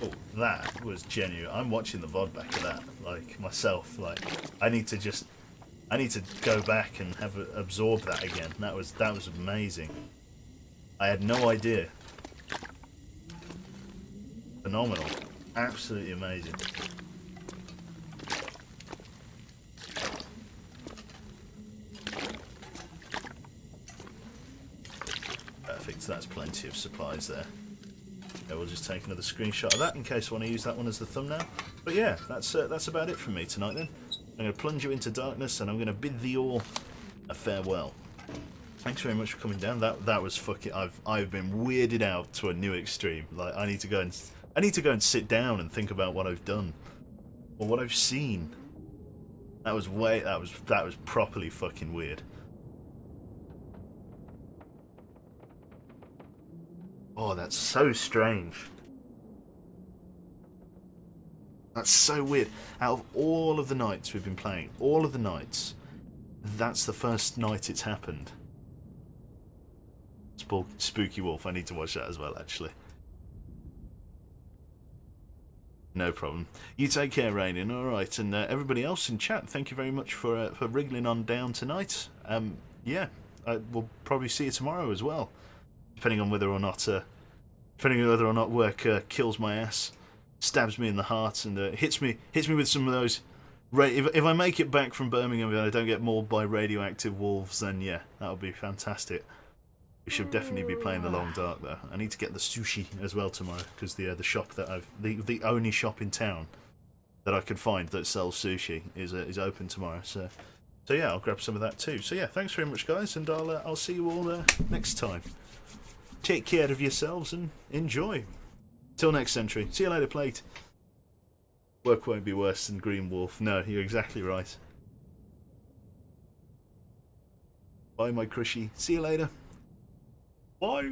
Oh, that was genuine. I'm watching the VOD back of that, like, myself. Like, I need to go back and absorb that again. That was amazing. I had no idea. Phenomenal. Absolutely amazing. Perfect, that's plenty of supplies there. Yeah, we'll just take another screenshot of that in case I want to use that one as the thumbnail. But yeah, that's about it from me tonight then. I'm going to plunge you into darkness and I'm going to bid thee all a farewell. Thanks very much for coming down. That was fucking. I've been weirded out to a new extreme. Like I need to go and sit down and think about what I've done or what I've seen. That was properly fucking weird. Oh, that's so strange. That's so weird. Out of all of the nights we've been playing, all of the nights, that's the first night it's happened. Spooky Wolf, I need to watch that as well, actually. No problem. You take care, Rainin. Alright, and everybody else in chat, thank you very much for wriggling on down tonight. Yeah, we'll probably see you tomorrow as well. Depending on whether or not work kills my ass, stabs me in the heart, and hits me with some of those. If I make it back from Birmingham and I don't get mauled by radioactive wolves, then yeah, that'll be fantastic. We should definitely be playing the Long Dark though. I need to get the sushi as well tomorrow because the shop that the only shop in town that I could find that sells sushi is open tomorrow. So yeah, I'll grab some of that too. So yeah, thanks very much, guys, and I'll see you all next time. Take care of yourselves and enjoy. Till next century. See you later, Plate. Work won't be worse than Green Wolf. No, you're exactly right. Bye, my crushy. See you later. Bye.